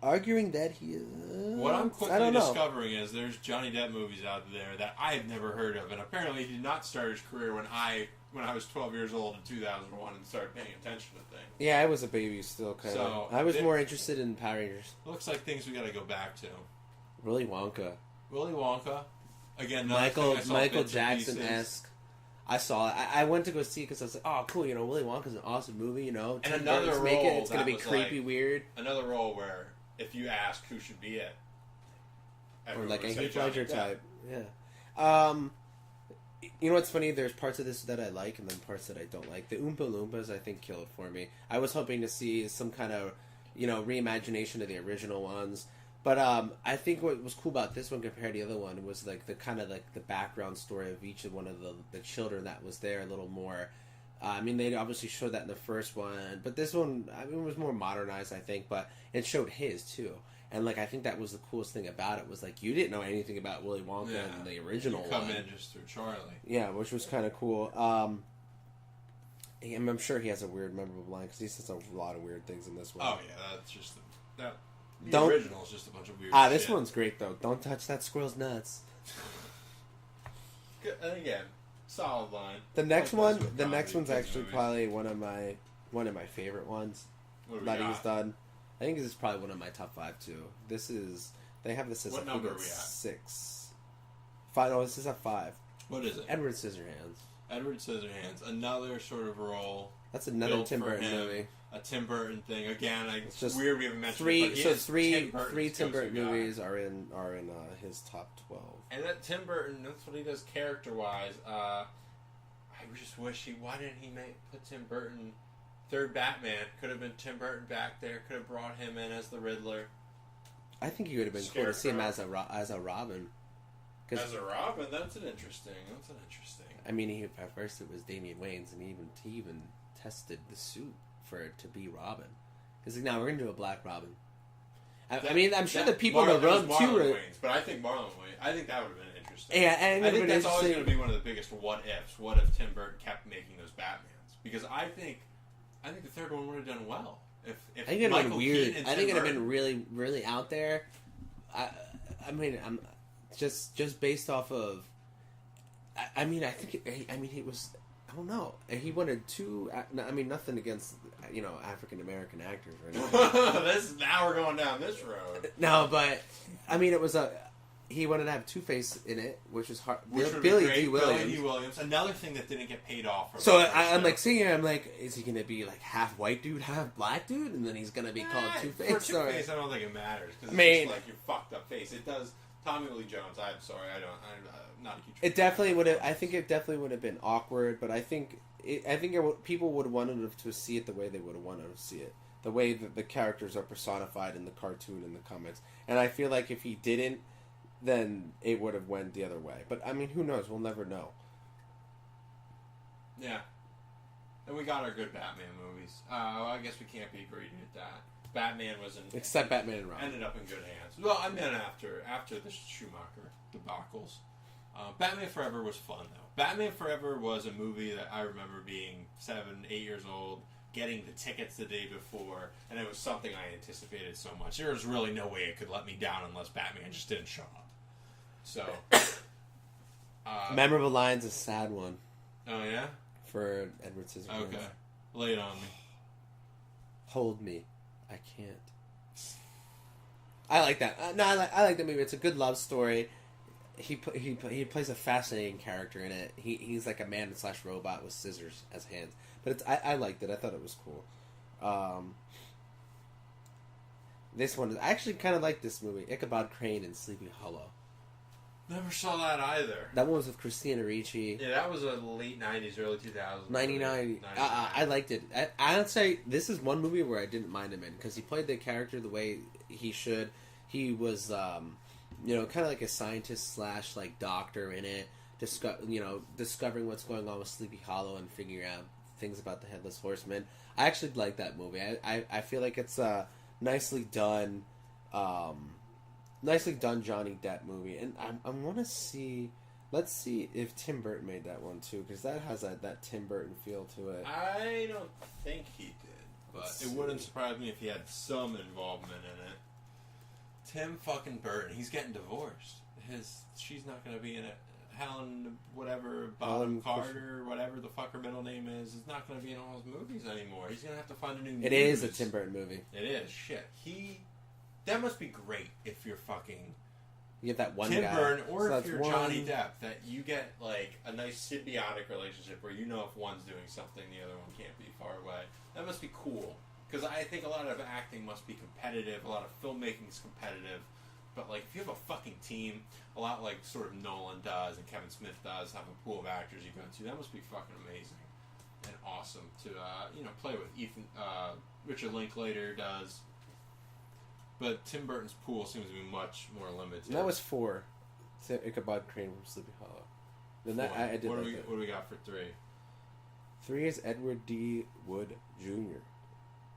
Arguing that he is. What I'm quickly discovering is there's Johnny Depp movies out there that I have never heard of, and apparently he did not start his career when I was 12 years old in 2001 and started paying attention to things. Yeah, I was a baby still, kind of. I was more interested in Power Rangers. Looks like things we got to go back to. Willy Wonka. Willy Wonka. Again, Michael Jackson-esque. I saw it. I went to go see it because I was like, oh, cool, Willy Wonka's an awesome movie, And Tim another Burton's role make it. It's going to be was creepy, weird. Another role where, if you ask who should be it, Or like a would say Heath Johnny Ledger Depp. type. Yeah. You know what's funny? There's parts of this that I like and then parts that I don't like. The Oompa Loompas, I think, kill it for me. I was hoping to see some kind of, reimagination of the original ones. But I think what was cool about this one compared to the other one was like the kind of like the background story of each of one of the children that was there a little more. They obviously showed that in the first one, but this one, was more modernized, I think, but it showed his too. And like I think that was the coolest thing about it was like you didn't know anything about Willy Wonka in the original you come one. in just through Charlie. Yeah, which was kind of cool. I'm sure he has a weird memorable line because he says a lot of weird things in this one. Oh yeah, that's just the original is just a bunch of weird. This shit. one's great though. Don't touch that squirrel's nuts. Good, and again, solid line. The next Like one's actually movies. probably one of my favorite ones What do we that got? he's done. I think this is probably one of my top 5 too. They have this as What I think number it's are we at? 6. 5. No, this is at 5. What is it? Edward Scissorhands. Edward Scissorhands. Another sort of role. That's another built Tim for Burton him. movie. A Tim Burton thing. Again, It's it's just weird we haven't mentioned Three. it, but he So is three Burton's Tim Burton go-to guy. movies are in his top 12. And that Tim Burton, that's what he does character-wise. I just wish why didn't he put Tim Burton, third Batman, could have been Tim Burton back there, could have brought him in as the Riddler. I think he would have been cool to see him as Scarecrow. a Robin. As a Robin, that's an interesting. At first it was Damian Wayans, and he even tested the suit for it to be Robin. Because now we're gonna do a black Robin. I'm sure the people in the room too. Wayans, but I think Marlon Wayans. I think that would have been interesting. Yeah, and I think that's always going to be one of the biggest what ifs. What if Tim Burton kept making those Batmans? Because I think the third one would have done well. If I think it'd have been Michael weird. Keaton and I think Tim it'd have Burton- been really, really out there. I'm just based off of. I think it was. I don't know. He wanted two. Nothing against African American actors or anything. Now we're going down this road. No, but it was he wanted to have Two-Face in it, which was hard. Which would be Billy great. D. Williams. Billy D. Williams. Another thing that didn't get paid off. From So the first I'm show. like seeing it. I'm like, is he gonna be like half white dude, half black dude, and then he's gonna be called Two-Face? For Two-Face, I don't think it matters because it's just like your fucked up face. It does. Tommy Lee Jones. I'm sorry. I'm not a huge. It definitely would have. I think it definitely would have been awkward, but I think people would have wanted to see it the way they would have wanted to see it, the way that the characters are personified in the cartoon and the comics. And I feel like if he didn't, then it would have went the other way. But who knows? We'll never know. Yeah. And we got our good Batman movies. I guess we can't be greedy at that. Batman was in... Except Batman and Robin. Ended up in good hands. Well, I meant after the Schumacher debacles. Batman Forever was fun, though. Batman Forever was a movie that I remember being 7, 8 years old, getting the tickets the day before, and it was something I anticipated so much. There was really no way it could let me down unless Batman just didn't show up. So... Memorable Line's a sad one. Oh, yeah? For Edward Scissorhands. Okay. Lay it on me. Hold me. I can't. I like that. I like that movie. It's a good love story. He plays a fascinating character in it. He's like a man / robot with scissors as hands. But I liked it. I thought it was cool. This one, I actually kind of like this movie. Ichabod Crane and Sleepy Hollow. Never saw that either. That one was with Christina Ricci. Yeah, that was a late 90s, early 2000s. 99. I liked it. I'd say this is one movie where I didn't mind him in because he played the character the way he should. He was, kind of like a scientist / like doctor in it, discovering what's going on with Sleepy Hollow and figuring out things about the Headless Horseman. I actually like that movie. I feel like it's nicely done. Nicely done Johnny Depp movie, and I want to see. Let's see if Tim Burton made that one too, because that has that Tim Burton feel to it. I don't think he did, but it wouldn't surprise me if he had some involvement in it. Tim fucking Burton, he's getting divorced. She's not going to be in it. Helen, whatever, Bonham Carter, whatever the fuck her middle name is not going to be in all his movies anymore. He's going to have to find a new. It is a Tim Burton movie. It is shit. That must be great if you're fucking You get that one Tim guy. Burton, or So if that's you're one. Johnny Depp, that you get like a nice symbiotic relationship where you know if one's doing something, the other one can't be far away. That must be cool, because I think a lot of acting must be competitive. A lot of filmmaking is competitive. But like, if you have a fucking team, a lot like sort of Nolan does and Kevin Smith does, have a pool of actors you go to, that must be fucking amazing and awesome to play with. Richard Linklater does, but Tim Burton's pool seems to be much more limited. That was 4. Ichabod Crane from Sleepy Hollow. Then that I did. What like do we got for 3? 3 is Edward D. Wood Jr.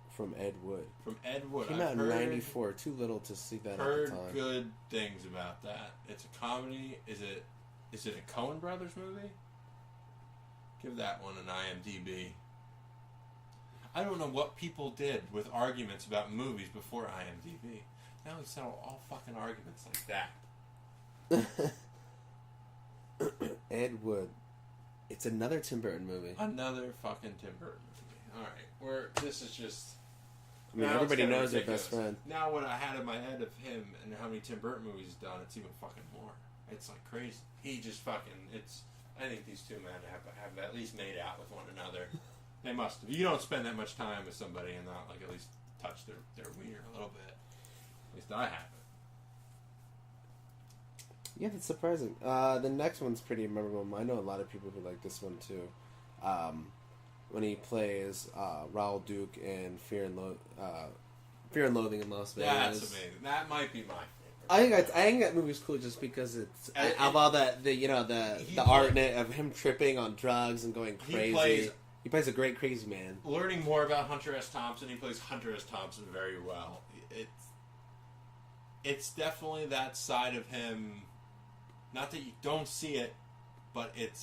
from Ed Wood. From Ed Wood. Came out in '94. Too little to see that at the Heard time. good things about that. It's a comedy. Is it a Coen Brothers movie? Give that one an IMDb. I don't know what people did with arguments about movies before IMDb. Now we settle all fucking arguments like that. Ed Wood. It's another Tim Burton movie. Another fucking Tim Burton movie. Alright, this is just... I mean, now everybody it's kinda knows their ridiculous. best friend. Now what I had in my head of him and how many Tim Burton movies he's done, it's even fucking more. It's like crazy. He just fucking... I think these two men have at least made out with one another. They must have. You don't spend that much time with somebody and not like at least touch their wiener a little bit. At least I haven't. Yeah, that's surprising. The next one's pretty memorable. I know a lot of people who like this one too. When he plays Raoul Duke in Fear and Loathing in Las Vegas. That's amazing. That might be my favorite. I think that movie's cool just because it's of all the art in it of him tripping on drugs and going crazy. He plays a great crazy man. Learning more about Hunter S. Thompson, he plays Hunter S. Thompson very well. It's definitely that side of him. Not that you don't see it, but it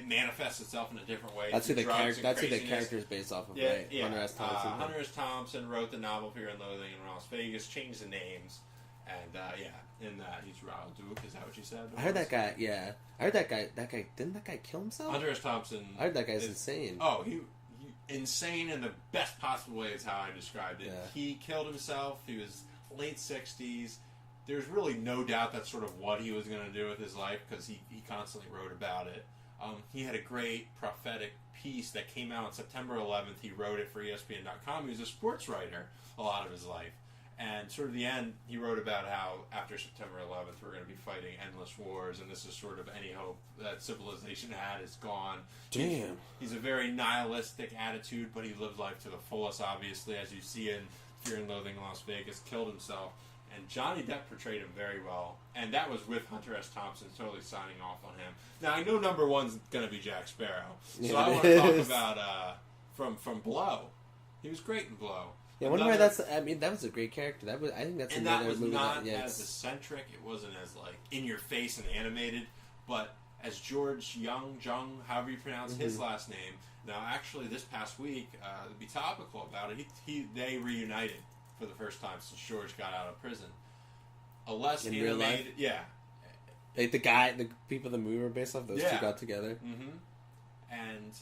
manifests itself in a different way. That's who the character is based off of, right? Yeah. Hunter S. Thompson. Hunter S. Thompson wrote the novel Fear and Loathing in Las Vegas, changed the names, and in that he's Raoul Duke. Is that what you said? I heard that guy. Yeah, I heard that guy. Didn't that guy kill himself? Hunter S. Thompson. I heard that guy's insane. Oh, he insane in the best possible way is how I described it. Yeah. He killed himself. He was late 60s. There's really no doubt that's sort of what he was going to do with his life because he constantly wrote about it. He had a great prophetic piece that came out on September 11th. He wrote it for ESPN.com. He was a sports writer a lot of his life. And sort of the end, he wrote about how after September 11th, we're going to be fighting endless wars, and this is sort of any hope that civilization had is gone. Damn. He's a very nihilistic attitude, but he lived life to the fullest, obviously, as you see in Fear and Loathing in Las Vegas, killed himself. And Johnny Depp portrayed him very well. And that was with Hunter S. Thompson totally signing off on him. Now, I know number one's going to be Jack Sparrow. So I want to talk about from Blow. He was great in Blow. Yeah, wonder why that's... I mean, that was a great character. I think that's and another that was movie not that, as eccentric. It wasn't as, like, in-your-face and animated. But as George Jung, however you pronounce his last name... Now, actually, this past week, to be topical about it, they reunited for the first time since George got out of prison. A less in real life? Yeah. Like the people the movie were based off, those two got together. Mm-hmm. And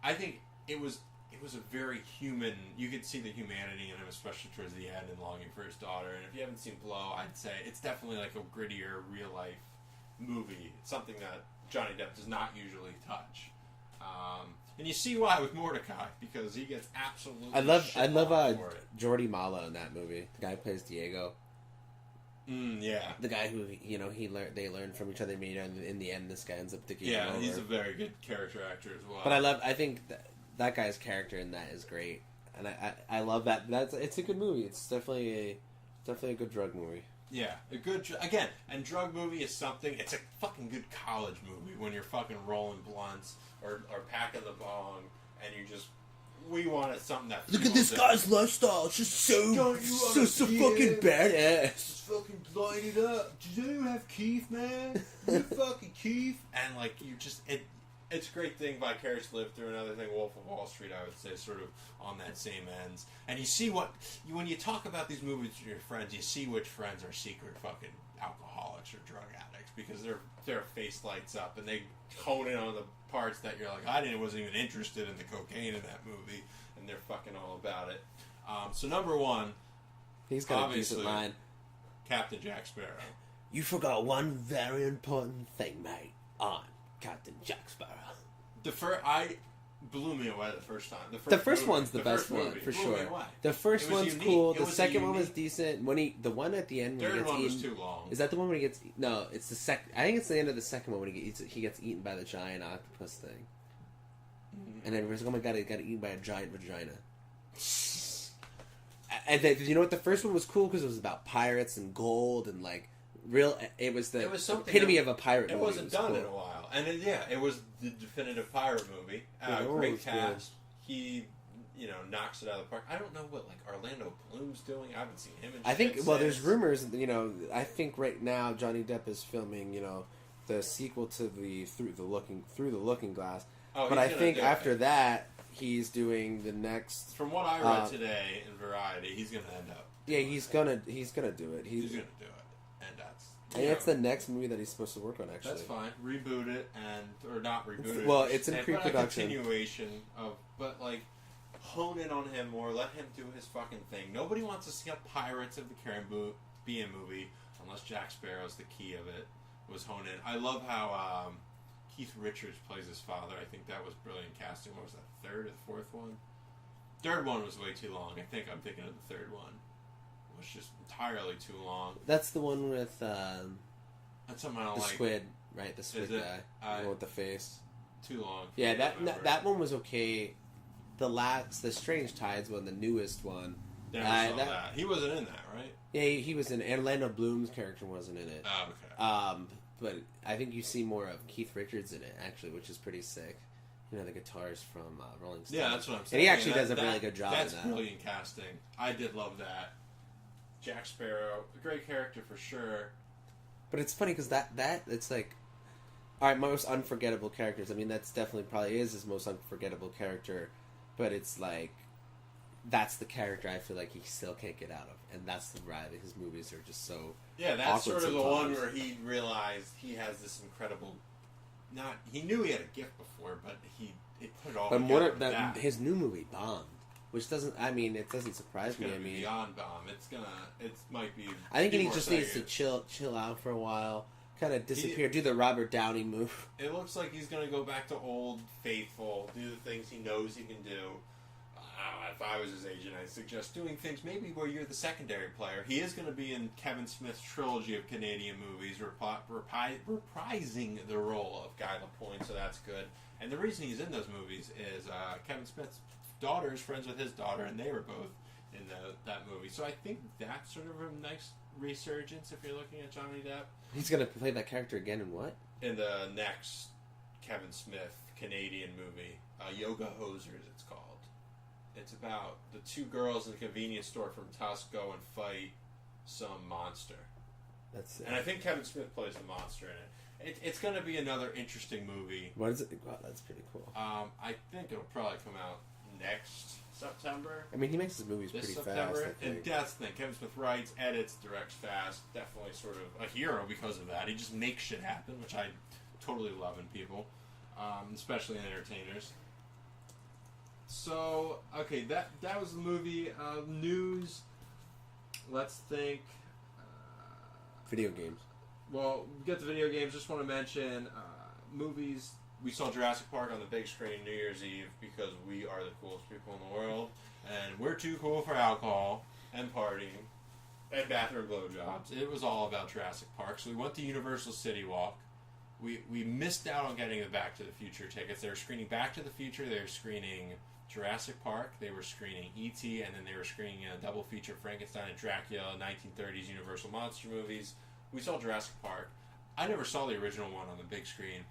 I think it was a very human, you could see the humanity in him, especially towards the end and longing for his daughter. And if you haven't seen Blow, I'd say it's definitely like a grittier, real-life movie. It's something that Johnny Depp does not usually touch. And you see why with Mordecai, because he gets absolutely I love for it. Jordi Malo in that movie. The guy who plays Diego. Yeah. The guy who they learn from each other. In the end, this guy ends up taking him over. He's a very good character actor as well. But I think that guy's character in that is great, and I love that. It's a good movie. It's definitely a good drug movie. Yeah, a good and drug movie is something. It's a fucking good college movie when you're fucking rolling blunts or packing the bong, and we wanted something that. Look at this guy's lifestyle. It's just so fucking badass. Just fucking light it up. Does anyone have Keith, man? You fucking Keith. And like it's a great thing Vicarious lived through. Another thing, Wolf of Wall Street, I would say, sort of on that same ends. And you see when you talk about these movies with your friends, you see which friends are secret fucking alcoholics or drug addicts because their face lights up and they hone in on the parts that you're like, wasn't even interested in the cocaine in that movie, and they're fucking all about it. So number one, he's got a decent line. Captain Jack Sparrow. You forgot one very important thing, mate. I'm Captain Jack Sparrow. I blew me away the first time. The first one's the best one for sure. The first one's unique. cool. The second one was decent. The one at the end when he Third gets one eaten, was too long. Is that the one when he gets? No, it's the second. I think it's the end of the second one when he gets eaten by the giant octopus thing. And everybody's like, "Oh my god, he got eaten by a giant vagina." And then, you know what? The first one was cool because it was about pirates and gold and like real. It was the epitome of a pirate movie. It wasn't done cool. in a while, and it was the definitive pirate movie. Great cast. He, knocks it out of the park. I don't know what Orlando Bloom's doing. I haven't seen him. In There's rumors. I think right now Johnny Depp is filming. The sequel to the Through the Looking Glass. Oh, but I think after that he's doing the next. From what I read today in Variety, he's going to end up. Yeah, he's gonna do it. He's going to do it, and that's. It's the next movie that he's supposed to work on. Actually, that's fine. Reboot it or not reboot it. Well, it's in pre-production. A continuation of, but hone in on him more. Let him do his fucking thing. Nobody wants to see a Pirates of the Caribbean movie unless Jack Sparrow's the key of it. Was honed in. I love how Keith Richards plays his father. I think that was brilliant casting. What was that, third or the fourth one? Third one was way too long. I'm thinking of the third one. It was just entirely too long. That's the one with That's something I don't the like. squid, right? The squid guy, the one with the face. Too long. Yeah, that one was okay. The Strange Tides one, the newest one. Never saw that. He wasn't in that, right? Yeah, he was in. Orlando Bloom's character wasn't in it. Oh, okay. But I think you see more of Keith Richards in it, actually, which is pretty sick. The guitarist from Rolling Stones. Yeah, that's what I'm saying. And he actually does a really good job in that. That's brilliant casting. I did love that. Jack Sparrow, a great character for sure. But it's funny because that it's like, all right, most unforgettable characters. I mean, that's definitely probably is his most unforgettable character, but it's like, that's the character I feel like he still can't get out of, and that's the why his movies are just so. Yeah, that's sort of the one where he realized he has this incredible. He knew he had a gift before, but he put it all together. But his new movie bombed, which doesn't. I mean, it doesn't surprise me. I mean, beyond bomb. It might be. I think he just needs to chill out for a while, kind of disappear, do the Robert Downey move. It looks like he's going to go back to old faithful, do the things he knows he can do. If I was his agent, I'd suggest doing things maybe where you're the secondary player. He is going to be in Kevin Smith's trilogy of Canadian movies, reprising the role of Guy Lapointe, so that's good. And the reason he's in those movies is Kevin Smith's daughter is friends with his daughter, and they were both in that movie. So I think that's sort of a nice resurgence if you're looking at Johnny Depp. He's going to play that character again in what? In the next Kevin Smith Canadian movie, Yoga Hosers, it's called. It's about the two girls in the convenience store from Tusk go and fight some monster. That's it. And I think Kevin Smith plays the monster in it. It's going to be another interesting movie. What is it? Wow, that's pretty cool. I think it'll probably come out next September. I mean, he makes his movies pretty fast. And that's the thing. Kevin Smith writes, edits, directs fast. Definitely sort of a hero because of that. He just makes shit happen, which I totally love in people, especially in entertainers. So, okay, that was the movie. News. Let's think. Video games. Well, get the video games. Just want to mention movies. We saw Jurassic Park on the big screen New Year's Eve because we are the coolest people in the world, and we're too cool for alcohol and partying and bathroom blowjobs. It was all about Jurassic Park. So we went to Universal City Walk. We missed out on getting the Back to the Future tickets. They were screening Back to the Future. They were screening Jurassic Park. They were screening E.T. and then they were screening a double feature Frankenstein and Dracula 1930s Universal monster movies. We saw Jurassic Park. I never saw the original one on the big screen.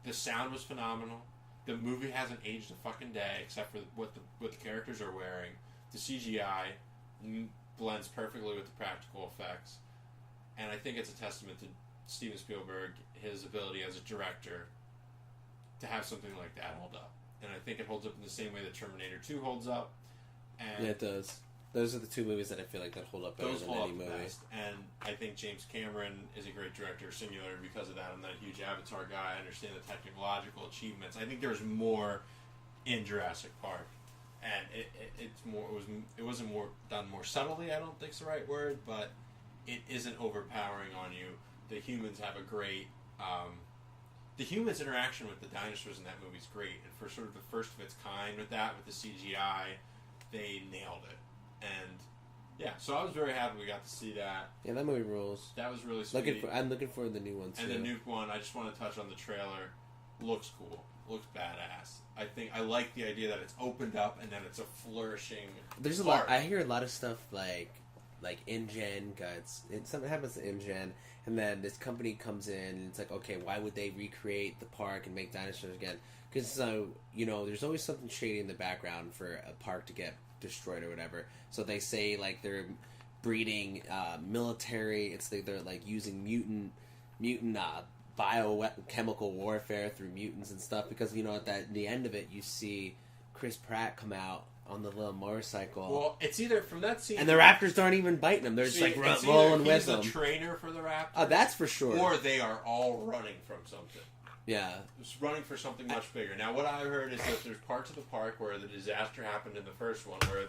The sound was phenomenal. The movie hasn't aged a fucking day except for what the characters are wearing. The CGI blends perfectly with the practical effects, and I think it's a testament to Steven Spielberg, his ability as a director to have something like that hold up. And I think it holds up in the same way that Terminator 2 holds up. And yeah, it does. Those are the two movies that I feel like that hold up better than any movie. Best. And I think James Cameron is a great director, singular because of that. I'm not a huge Avatar guy. I understand the technological achievements. I think there's more in Jurassic Park, and it wasn't more done more subtly. I don't think it's the right word, but it isn't overpowering on you. the humans have a great. The humans' interaction with the dinosaurs in that movie is great, and for sort of the first of its kind with that, with the CGI, they nailed it. And yeah, so I was very happy we got to see that. Yeah, that movie rules. That was really sweet. I'm looking for the new one too. And the new one, I just want to touch on the trailer. Looks cool. Looks badass. I like the idea that it's opened up and then it's a flourishing. There's a park. lot. I hear a lot of stuff like InGen guts. Something happens to InGen, and then this company comes in and it's like, okay, why would they recreate the park and make dinosaurs again? Because there's always something shady in the background for a park to get destroyed or whatever. So they say like they're breeding military. It's like they're like using mutant biochemical warfare through mutants and stuff. Because at the end of it, you see Chris Pratt come out on the little motorcycle. Well, it's either from that scene, and the Raptors aren't even biting him. They're just like rolling with them. He's the trainer for the Raptors. Oh, that's for sure. Or they are all running from something. Yeah, it's running for something much bigger. Now, what I heard is that there's parts of the park where the disaster happened in the first one, where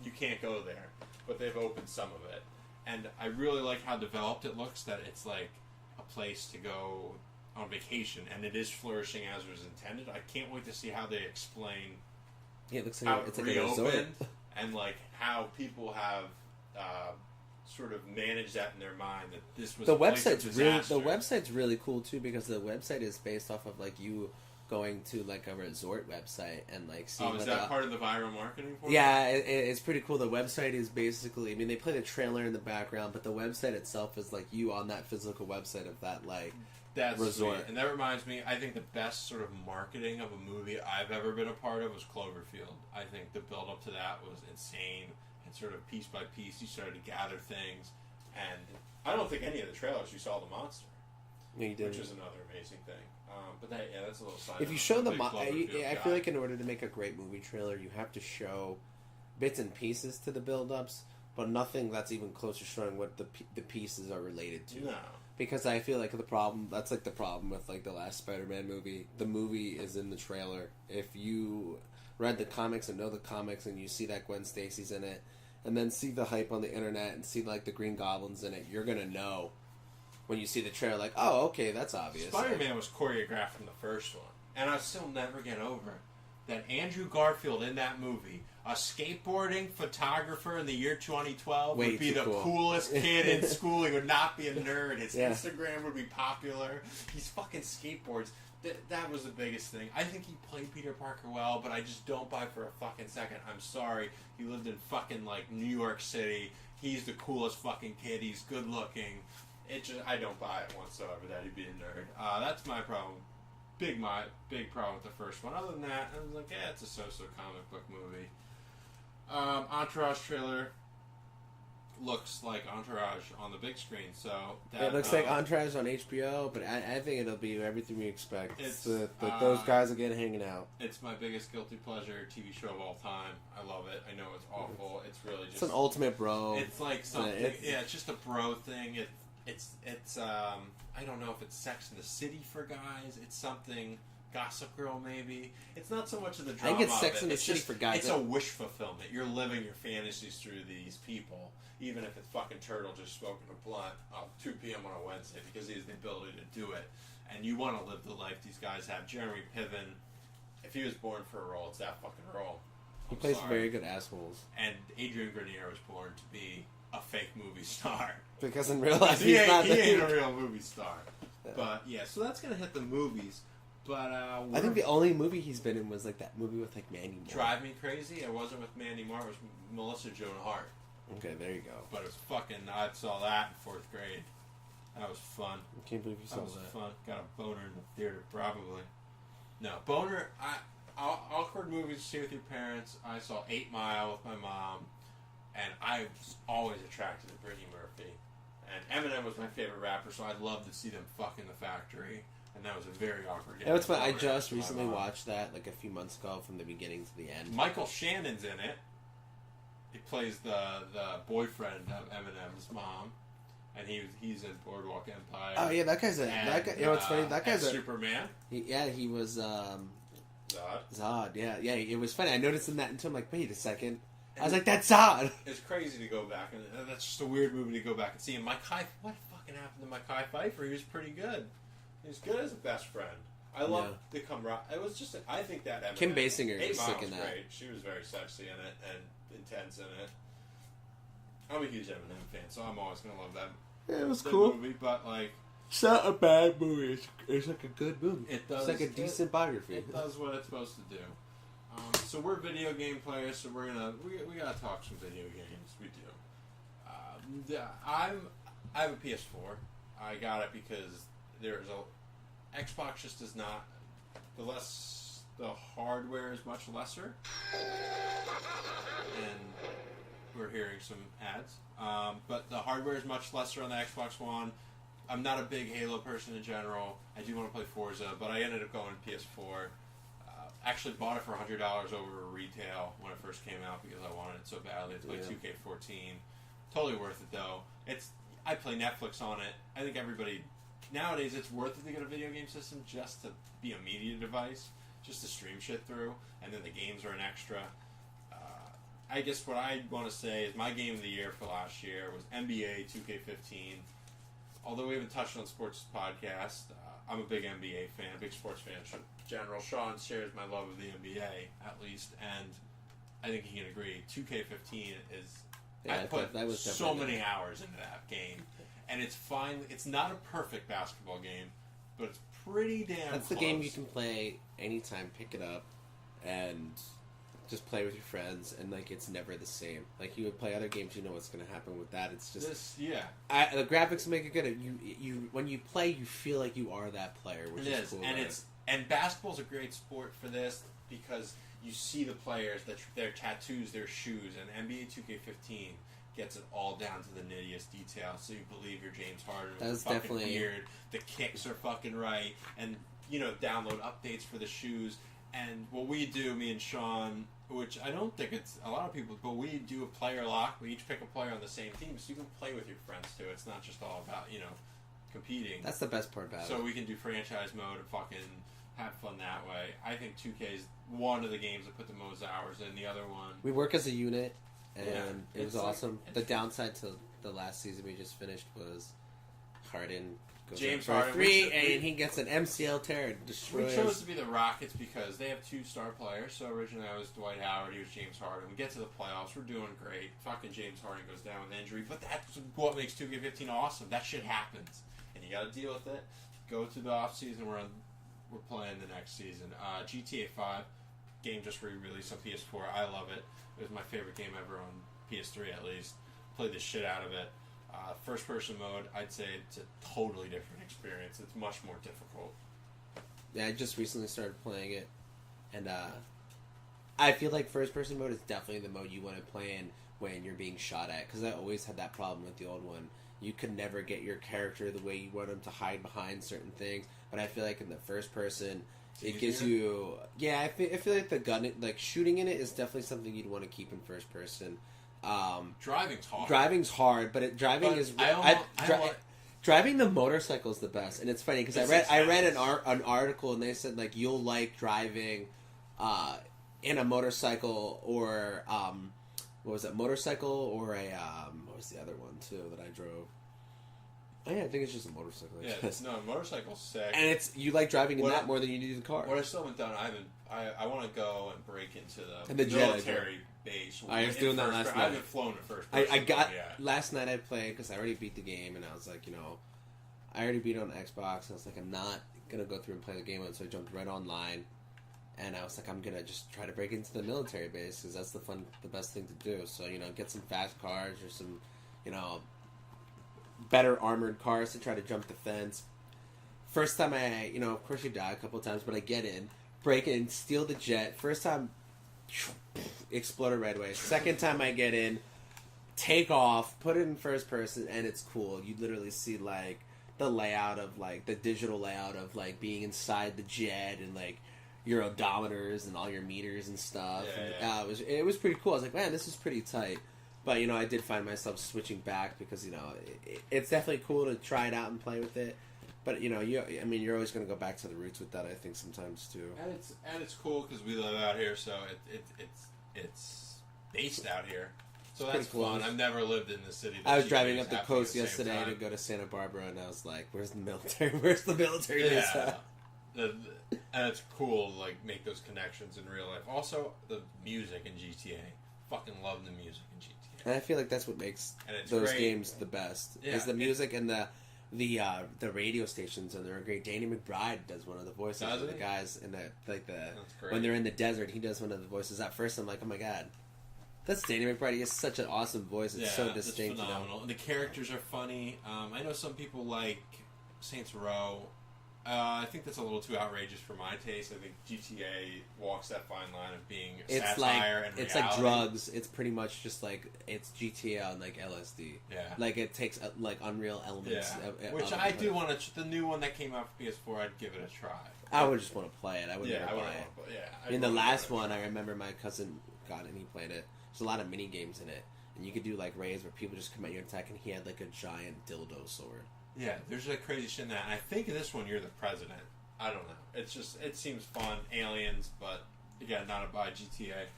you can't go there, but they've opened some of it, and I really like how developed it looks. That it's like a place to go on vacation, and it is flourishing as it was intended. I can't wait to see how they explain. Yeah, it looks how like it's it like a resort. And like how people have sort of managed that in their mind that this was The a place of website's really cool too, because the website is based off of like you going to like a resort website and like seeing. Oh, is that part of the viral marketing for Yeah, it's pretty cool. The website is basically, I mean, they play the trailer in the background, but the website itself is like you on that physical website of that That's resort. Sweet. And that reminds me, I think the best sort of marketing of a movie I've ever been a part of was Cloverfield. I think the build up to that was insane, and sort of piece by piece you started to gather things. And I don't think any of the trailers you saw the monster, Yeah, you did. which is another amazing thing. But that's a little side. If you show I feel like in order to make a great movie trailer, you have to show bits and pieces to the build-ups, but nothing that's even close to showing what the pieces are related to. No. Because I feel like the problem with like the last Spider-Man movie. The movie is in the trailer. If you read the comics and know the comics and you see that Gwen Stacy's in it, and then see the hype on the internet and see like the Green Goblin's in it, you're gonna know when you see the trailer, like, oh, okay, that's obvious. Spider-Man was choreographed from the first one, and I still never get over that Andrew Garfield in that movie, a skateboarding photographer in the year 2012, would be the coolest kid in school. He would not be a nerd. His Instagram would be popular. He's fucking skateboards. That was the biggest thing. I think he played Peter Parker well, but I just don't buy for a fucking second. I'm sorry. He lived in fucking, like, New York City. He's the coolest fucking kid. He's good looking. I don't buy it whatsoever that he'd be a nerd. That's my problem. Big problem with the first one. Other than that, I was like, yeah, it's a so-so comic book movie. Entourage trailer looks like Entourage on the big screen, so it looks like Entourage on HBO, but I think it'll be everything we expect. Those guys again hanging out. It's my biggest guilty pleasure TV show of all time. I love it. I know it's awful. It's really just it's an ultimate bro. It's like something. It's just a bro thing. It's I don't know if it's Sex in the City for guys. It's something Gossip Girl maybe. It's not so much of the drama. I think it's Sex in the City for guys. It's a wish fulfillment. You're living your fantasies through these people, even if it's fucking Turtle just smoking a blunt at 2 p.m. on a Wednesday because he has the ability to do it. And you want to live the life these guys have. Jeremy Piven, if he was born for a role, it's that fucking role. He plays very good assholes. And Adrian Grenier was born to be a fake movie star. Because in real life, he ain't a real movie star. Yeah. But yeah, so that's gonna hit the movies. But I think the only movie he's been in was like that movie with like Mandy Moore. Drive Me Crazy. It wasn't with Mandy Moore. It was Melissa Joan Hart. Okay, there you go. But it was fucking. I saw that in 4th grade. That was fun. I can't believe you saw that. That was fun. Got a boner in the theater, probably. No boner. Awkward movies to see with your parents. I saw 8 Mile with my mom, and I was always attracted to Brittany Murphy. And Eminem was my favorite rapper, so I'd love to see them fuck in the factory. And that was a very awkward game. Yeah, it's fun. I just recently watched that like a few months ago from the beginning to the end. Michael Shannon's in it. He plays the boyfriend of Eminem's mom. And he's in Boardwalk Empire. Oh, yeah, that guy's a... that guy, you know what's funny? That guy's a... Superman. He was... Zod, yeah. Yeah, it was funny. I noticed in that until I'm like, wait a second. I was like, that's Zod! It's crazy to go back, and that's just a weird movie to go back and see. And Mike Hyde, what the fuck fucking happened to my Kai Pfeiffer? He was pretty good. He was good as a best friend. I love the camaraderie. It was just, I think that Eminem, Kim Basinger was was sick in that. great. She was very sexy in it and intense in it. I'm a huge Eminem fan, so I'm always gonna love that. Yeah, it was that cool. movie, but like, It's not a bad movie. It's like a good movie. it does. It's like a decent biography. It does what it's supposed to do. So we're video game players, so we gotta talk some video games. We do. I have a PS4. I got it because there's a Xbox just does not the hardware is much lesser, and we're hearing some ads. But the hardware is much lesser on the Xbox One. I'm not a big Halo person in general. I do want to play Forza, but I ended up going PS4. Actually bought it for $100 over retail when it first came out because I wanted it so badly to play 2K14. Totally worth it though. I play Netflix on it. I think everybody nowadays it's worth it to get a video game system just to be a media device, just to stream shit through, and then the games are an extra. I guess what I want to say is my game of the year for last year was NBA 2K15. Although we haven't touched on sports podcast, I'm a big NBA fan, a big sports fan in general. Sean shares my love of the NBA, at least, and I think he can agree. 2K15 is... I put so many hours into that game, and it's not a perfect basketball game, but it's pretty damn That's close. the game you can play anytime, pick it up, and just play with your friends, and like it's never the same. Like you would play other games, you know what's going to happen with that. It's just the graphics make it good. You when you play, you feel like you are that player, which is cool. And basketball's a great sport for this because you see the players, their tattoos, their shoes, and NBA 2K15 gets it all down to the nittiest detail. So you believe you're James Harden with the fucking beard, the kicks are fucking right, and download updates for the shoes. And what we do, me and Sean, which I don't think it's a lot of people, but we do a player lock. We each pick a player on the same team, so you can play with your friends too. It's not just all about competing. That's the best part about it. So we can do franchise mode and fucking have fun that way. I think 2K is one of the games that put the most hours in. The other one, we work as a unit, and it was awesome. The downside to the last season we just finished was Harden goes James for Harden, 3, and he gets an MCL tear and destroys. We chose to be the Rockets because they have 2 star players. So originally I was Dwight Howard, he was James Harden. We get to the playoffs, we're doing great. Fucking James Harden goes down with injury, but that's what makes 2K15 awesome. That shit happens, and you got to deal with it. Go through the off season. We're playing the next season. GTA 5 game just re-released on PS4. I love it. It was my favorite game ever on PS3 at least. Played the shit out of it. First person mode, I'd say it's a totally different experience. It's much more difficult. Yeah, I just recently started playing it, and I feel like first person mode is definitely the mode you want to play in when you're being shot at, because I always had that problem with the old one. You could never get your character the way you want him to hide behind certain things, but I feel like in the first person, it gives you... Yeah, I feel like the gun, like shooting in it is definitely something you'd want to keep in first person. Driving's hard. But driving the motorcycle is the best, and it's funny because I read an article and they said like you'll like driving in a motorcycle or what was that, motorcycle or a what was the other one too that I drove? Oh yeah, I think it's just a motorcycle. Motorcycle's sick. And you like driving in that more than you do the car. What I still haven't done, I want to go and break into the military base. I was doing that last night. I haven't flown it first person. Last night I played because I already beat the game, and I was like, I already beat it on Xbox. I was like, I'm not gonna go through and play the game, so I jumped right online, and I was like, I'm gonna just try to break into the military base because that's the best thing to do. So get some fast cars or some, better armored cars to try to jump the fence. First time of course you die a couple times, but I get in, break in, steal the jet. First time, explode a red way. Second time I get in, take off, put it in first person, and it's cool. You literally see like the layout of like the digital layout of like being inside the jet and like your odometers and all your meters and stuff. It was pretty cool. I was like, man, this is pretty tight. But I did find myself switching back because it's definitely cool to try it out and play with it. But you're always going to go back to the roots with that. I think sometimes too. And it's cool because we live out here, so it's based out here. So that's fun. I've never lived in the city. I was driving up the coast yesterday to go to Santa Barbara, and I was like, "Where's the military? Where's the military base?" Yeah, and it's cool to like make those connections in real life. Also, the music in GTA. Fucking love the music in GTA. And I feel like that's what makes those games the best. Yeah, is the music and the radio stations, and they're great. Danny McBride does one of the voices of the guys in when they're in the desert. He does one of the voices. At first, I'm like, "Oh my god." That's Danny McBride. He has such an awesome voice. It's so distinct. It's phenomenal. And the characters are funny. I know some people like Saints Row. I think that's a little too outrageous for my taste. I think GTA walks that fine line of being satire and reality. It's like drugs. It's pretty much just like it's GTA on like LSD. Yeah, like it takes like Unreal elements. Yeah. Which I do want to. The new one that came out for PS4, I'd give it a try. I would just want to play it. I wouldn't buy it. Yeah. In the last one, I remember my cousin got it and he played it. There's a lot of mini games in it, and you could do like raids where people just come at you and attack, and he had like a giant dildo sword. Yeah, there's like crazy shit in that. And I think in this one you're the president. I don't know. It's just it seems fun, aliens, but again, not by GTA.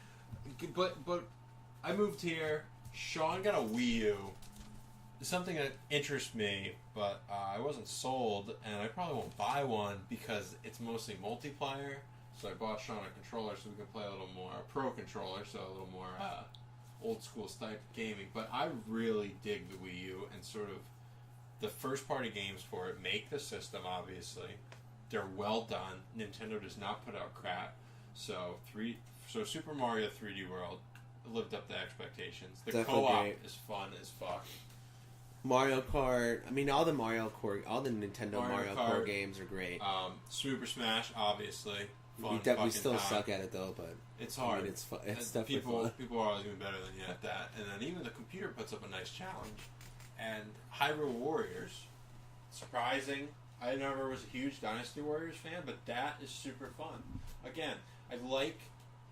But I moved here. Sean got a Wii U. It's something that interests me, but I wasn't sold, and I probably won't buy one because it's mostly multiplayer. So I bought Sean a controller so we can play a little more pro controller, so a little more old school type gaming. But I really dig the Wii U, and sort of the first party games for it make the system. Obviously, they're well done. Nintendo does not put out crap. So Super Mario 3D World lived up to expectations. The co-op is fun as fuck. Mario Kart. I mean, all the Nintendo Mario Kart games are great. Super Smash, obviously. We still suck at it though, but it's hard. I mean, it's fun. It's definitely fun. People are always going to be better than you at that. And then even the computer puts up a nice challenge. And Hyrule Warriors, surprising. I never was a huge Dynasty Warriors fan, but that is super fun. Again, I like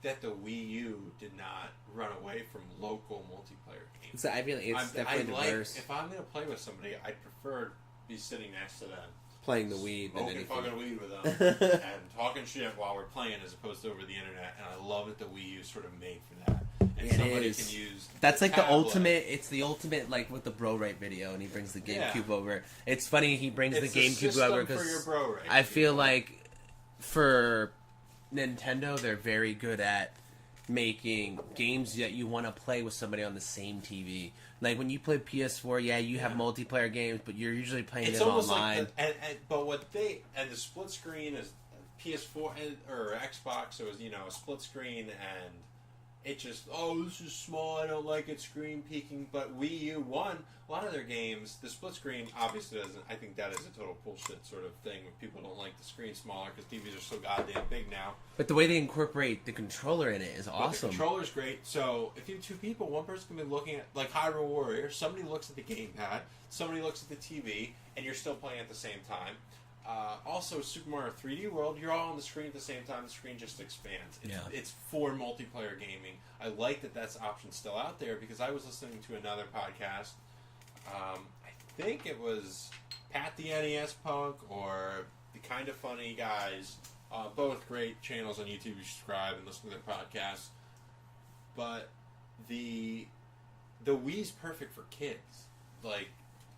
that the Wii U did not run away from local multiplayer games. So I feel like it's definitely diverse. If I'm going to play with somebody, I'd prefer to be sitting next to them. Playing the weed than anything. Fucking weed with them. And talking shit while we're playing as opposed to over the internet. And I love that the Wii U is sort of made for that. And somebody can use that's like the ultimate. It's the ultimate, like with the Bro Right video, and he brings the GameCube over. It's funny he brings the GameCube over because I feel like for Nintendo, they're very good at making games that you want to play with somebody on the same TV. Like when you play PS4, you have multiplayer games, but you're usually playing it online. Like but what the split screen is PS4 or Xbox, so it was a split screen, and it just this is small. I don't like it screen peaking. But Wii U a lot of their games, the split screen obviously doesn't. I think that is a total bullshit sort of thing when people don't like the screen smaller because TVs are so goddamn big now. But the way they incorporate the controller in it is awesome. The controller's great. So if you have two people, one person can be looking at like Hyrule Warriors. Somebody looks at the gamepad. Somebody looks at the TV, and you're still playing at the same time. Also, Super Mario 3D World, you're all on the screen at the same time. The screen just expands. It's for multiplayer gaming. I like that that's option still out there because I was listening to another podcast. I think it was Pat the NES Punk or the Kind of Funny guys. Both great channels on YouTube. You subscribe and listen to their podcasts. But the Wii's perfect for kids. Like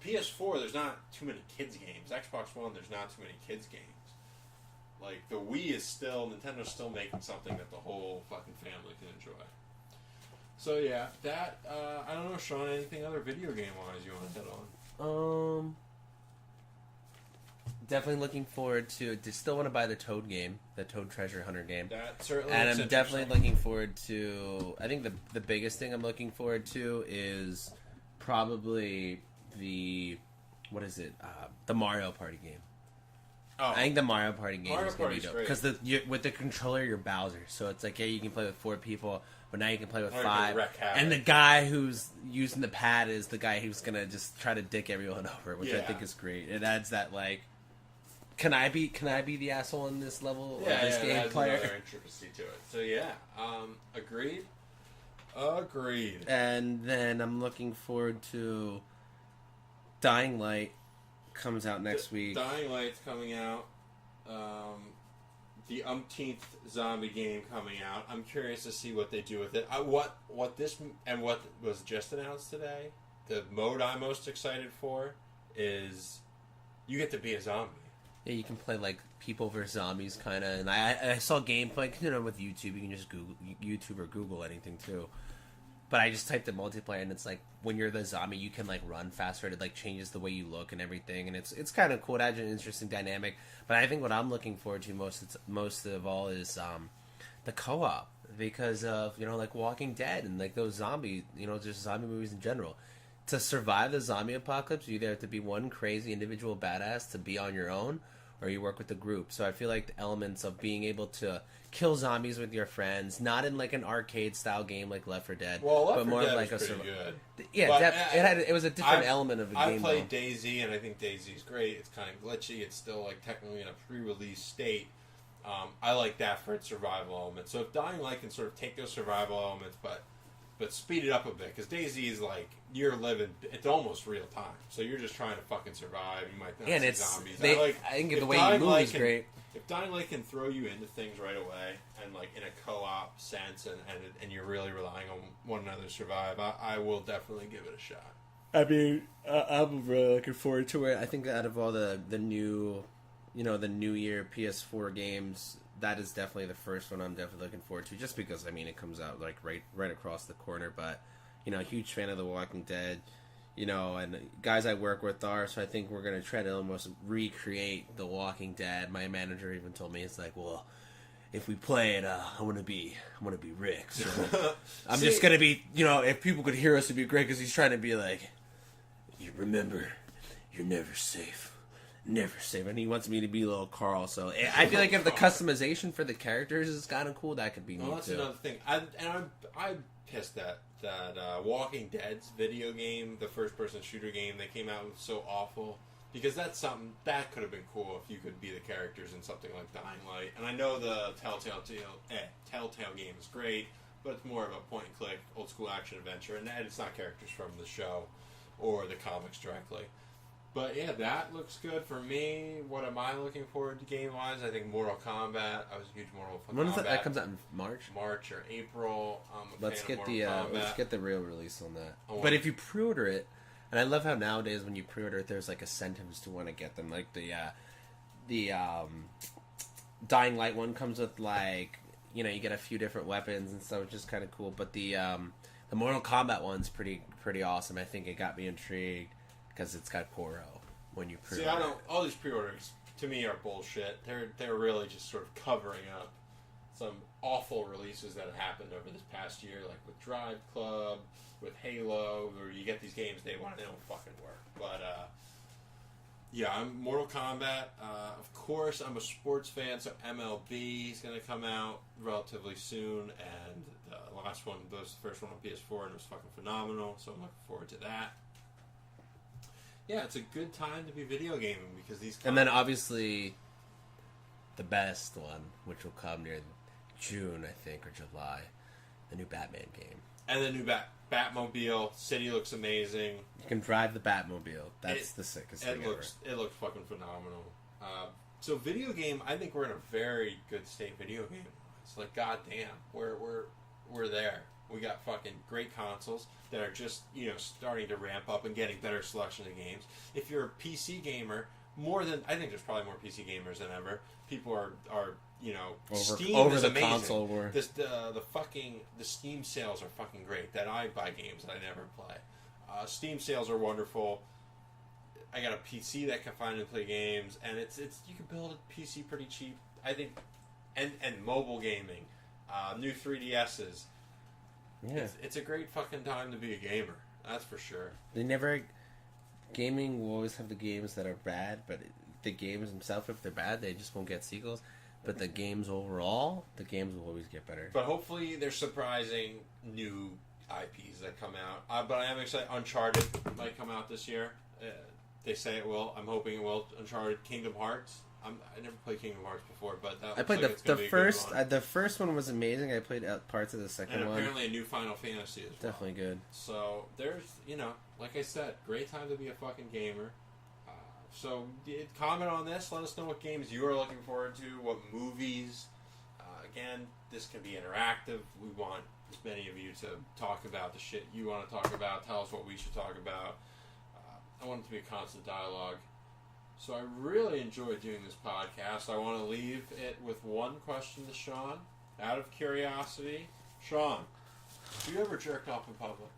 PS4, there's not too many kids games. Xbox One, there's not too many kids games. Like the Wii is still Nintendo's still making something that the whole fucking family can enjoy. So yeah, that I don't know, Sean. Anything other video game wise you want to hit on? Definitely looking forward to. Still want to buy the Toad game, the Toad Treasure Hunter game. That certainly. And I'm definitely looking forward to. I think the biggest thing I'm looking forward to is probably the the Mario Party game. I think the Mario Party game is going to be dope because with the controller you're Bowser, so it's like you can play with 4 people, but now you can play with 5. And the guy who's using the pad is the guy who's going to just try to dick everyone over, which I think is great. It adds that like, can I be the asshole in this level of this game adds player? Another intricacy to it. So agreed. And then I'm looking forward to Dying Light. Comes out next week. Dying Light's coming out. the umpteenth zombie game coming out. I'm curious to see what they do with it. What was just announced today, the mode I'm most excited for is you get to be a zombie. Yeah, you can play like people versus zombies kind of, and I saw gameplay. With YouTube, you can just Google YouTube or Google anything too. But I just typed in multiplayer, and it's like when you're the zombie, you can like run faster. It like changes the way you look and everything, and it's kind of cool. It adds an interesting dynamic. But I think what I'm looking forward to most of all is the co-op, because of like Walking Dead and like those zombie just zombie movies in general. To survive the zombie apocalypse, you either have to be one crazy individual badass to be on your own, or you work with a group. So I feel like the elements of being able to kill zombies with your friends, not in like an arcade style game like Left 4 Dead, but more like a good. Yeah, it was a different element of the game. I played DayZ, and I think DayZ's great. It's kind of glitchy. It's still like technically in a pre-release state. I like that for its survival element. So if Dying Light can sort of take those survival elements, but speed it up a bit, because DayZ is like you're living. It's almost real time, so you're just trying to fucking survive. You might not see zombies. I think the way you move is great. If Dying Light can throw you into things right away, and like in a co-op sense, and you're really relying on one another to survive, I will definitely give it a shot. I mean, I'm really looking forward to it. I think out of all the new, the New Year PS4 games, that is definitely the first one I'm definitely looking forward to. Just because it comes out like right across the corner. But a huge fan of The Walking Dead. And guys I work with are, so I think we're going to try to almost recreate The Walking Dead. My manager even told me, it's like, well, if we play it, I want to be Rick. So I'm just going to be, if people could hear us, it'd be great, because he's trying to be like, you remember, you're never safe. Never safe. And he wants me to be little Carl, so I feel like if the customization for the characters is kind of cool, that could be neat, that's too. Another thing. I'm pissed that Walking Dead's video game, the first-person shooter game they came out with, so awful. Because that's something that could have been cool if you could be the characters in something like Dying Light. And I know the Telltale game is great, but it's more of a point-and-click, old-school action-adventure, and it's not characters from the show or the comics directly. But yeah, that looks good for me. What am I looking forward to game-wise? I think Mortal Kombat. I was a huge Mortal Kombat. When is that comes out in March? March or April. Let's get the real release on that. But if you pre-order it, and I love how nowadays when you pre-order it, there's like incentives to want to get them. Like the Dying Light one comes with like you get a few different weapons and stuff, which is kind of cool. But the Mortal Kombat one's pretty awesome. I think it got me intrigued. Because it's got Poro when you pre-order. See, all these pre-orders to me are bullshit. They're really just sort of covering up some awful releases that have happened over this past year, like with Drive Club, with Halo, where you get these games day one and they don't fucking work. But yeah, I'm Mortal Kombat. Of course, I'm a sports fan, so MLB is going to come out relatively soon, and the last one, the first one on PS4, and it was fucking phenomenal. So I'm looking forward to that. Yeah, it's a good time to be video gaming because these. And then obviously, the best one, which will come near June, I think, or July, the new Batman game. And the new Batmobile. City looks amazing. You can drive the Batmobile. That's the sickest thing ever. It looks fucking phenomenal. So video game, I think we're in a very good state video game. It's like, goddamn, we're there. We got fucking great consoles that are just, starting to ramp up and getting better selection of games. If you're a PC gamer, I think there's probably more PC gamers than ever. People are Steam over is the amazing. console war. The Steam sales are fucking great. That I buy games that I never play. Steam sales are wonderful. I got a PC that can finally play games, and it's you can build a PC pretty cheap. I think, and mobile gaming, new 3DSs. Yeah. It's a great fucking time to be a gamer. That's for sure. Gaming will always have the games that are bad, but the games themselves, if they're bad, they just won't get sequels. But the games overall, the games will always get better. But hopefully there's surprising new IPs that come out. But I am excited. Uncharted might come out this year. They say it will. I'm hoping it will. Uncharted, Kingdom Hearts. I never played Kingdom Hearts before, but that I played like the first. The first one was amazing. I played parts of the second one. And apparently a new Final Fantasy as well. Definitely good. So there's, like I said, great time to be a fucking gamer. So comment on this. Let us know what games you are looking forward to, what movies. Again, this can be interactive. We want as many of you to talk about the shit you want to talk about. Tell us what we should talk about. I want it to be a constant dialogue. So I really enjoyed doing this podcast. I want to leave it with one question to Sean, out of curiosity. Sean, have you ever jerked off in public?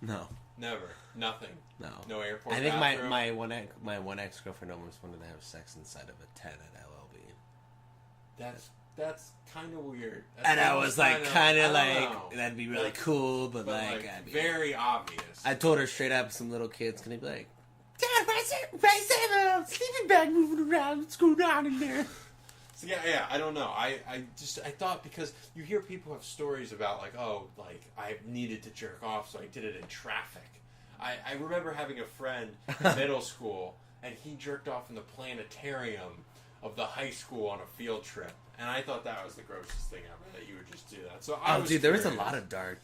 No. Never. Nothing. No. No airport I think bathroom? my one ex-girlfriend almost wanted to have sex inside of a tent at LLB. That's kind of weird. And I was like, kind of I don't like, know. that'd be really cool, but like I mean, very obvious. I told her straight up, some little kids can be like, Dad, why is there a sleeping bag moving around? What's going on in there? So yeah, I don't know. I thought, because you hear people have stories about like, oh, like I needed to jerk off, so I did it in traffic. I remember having a friend in middle school, and he jerked off in the planetarium of the high school on a field trip, and I thought that was the grossest thing ever, that you would just do that. So there was a lot of dark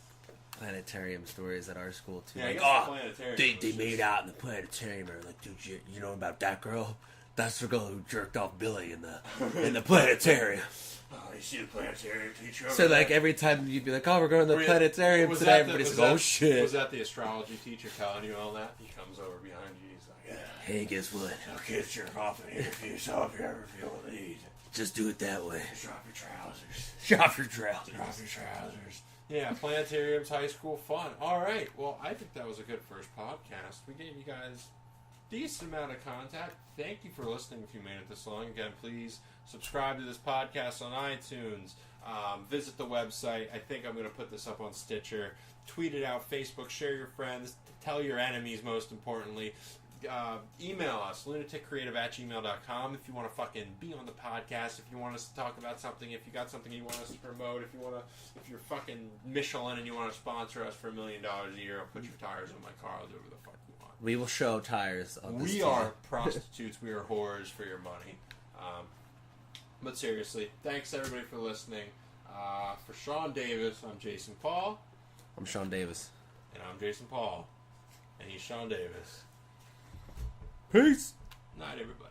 planetarium stories at our school too. Yeah, like, they made out in the planetarium. Or like, dude, you know about that girl? That's the girl who jerked off Billy in the planetarium. Oh, you see the planetarium teacher over So there? like every time you'd be like, oh, we're going to the planetarium today, everybody's like, oh shit. Was that the astrology teacher telling you all that? He comes over behind you, he's like, yeah. Hey, guess what? No kids jerk off in here for yourself if you ever feel the need. Just do it that way. Just drop your trousers. Drop your trousers. Drop your trousers. Yeah, planetariums, high school fun. All right. Well, I think that was a good first podcast. We gave you guys a decent amount of contact. Thank you for listening if you made it this long. Again, please subscribe to this podcast on iTunes. Visit the website. I think I'm going to put this up on Stitcher. Tweet it out, Facebook, share your friends. Tell your enemies, most importantly. Email us, lunaticcreative@gmail.com, if you want to fucking be on the podcast, if you want us to talk about something, if you got something you want us to promote, if you're fucking Michelin and you want to sponsor us for $1 million a year, I'll put your tires on my car, I'll do whatever the fuck you want. We will show tires on this We team. are prostitutes, we are whores for your money. But seriously, thanks everybody for listening. For Sean Davis, I'm Jason Paul. I'm Sean Davis. And I'm Jason Paul. And he's Sean Davis. Peace. Night, everybody.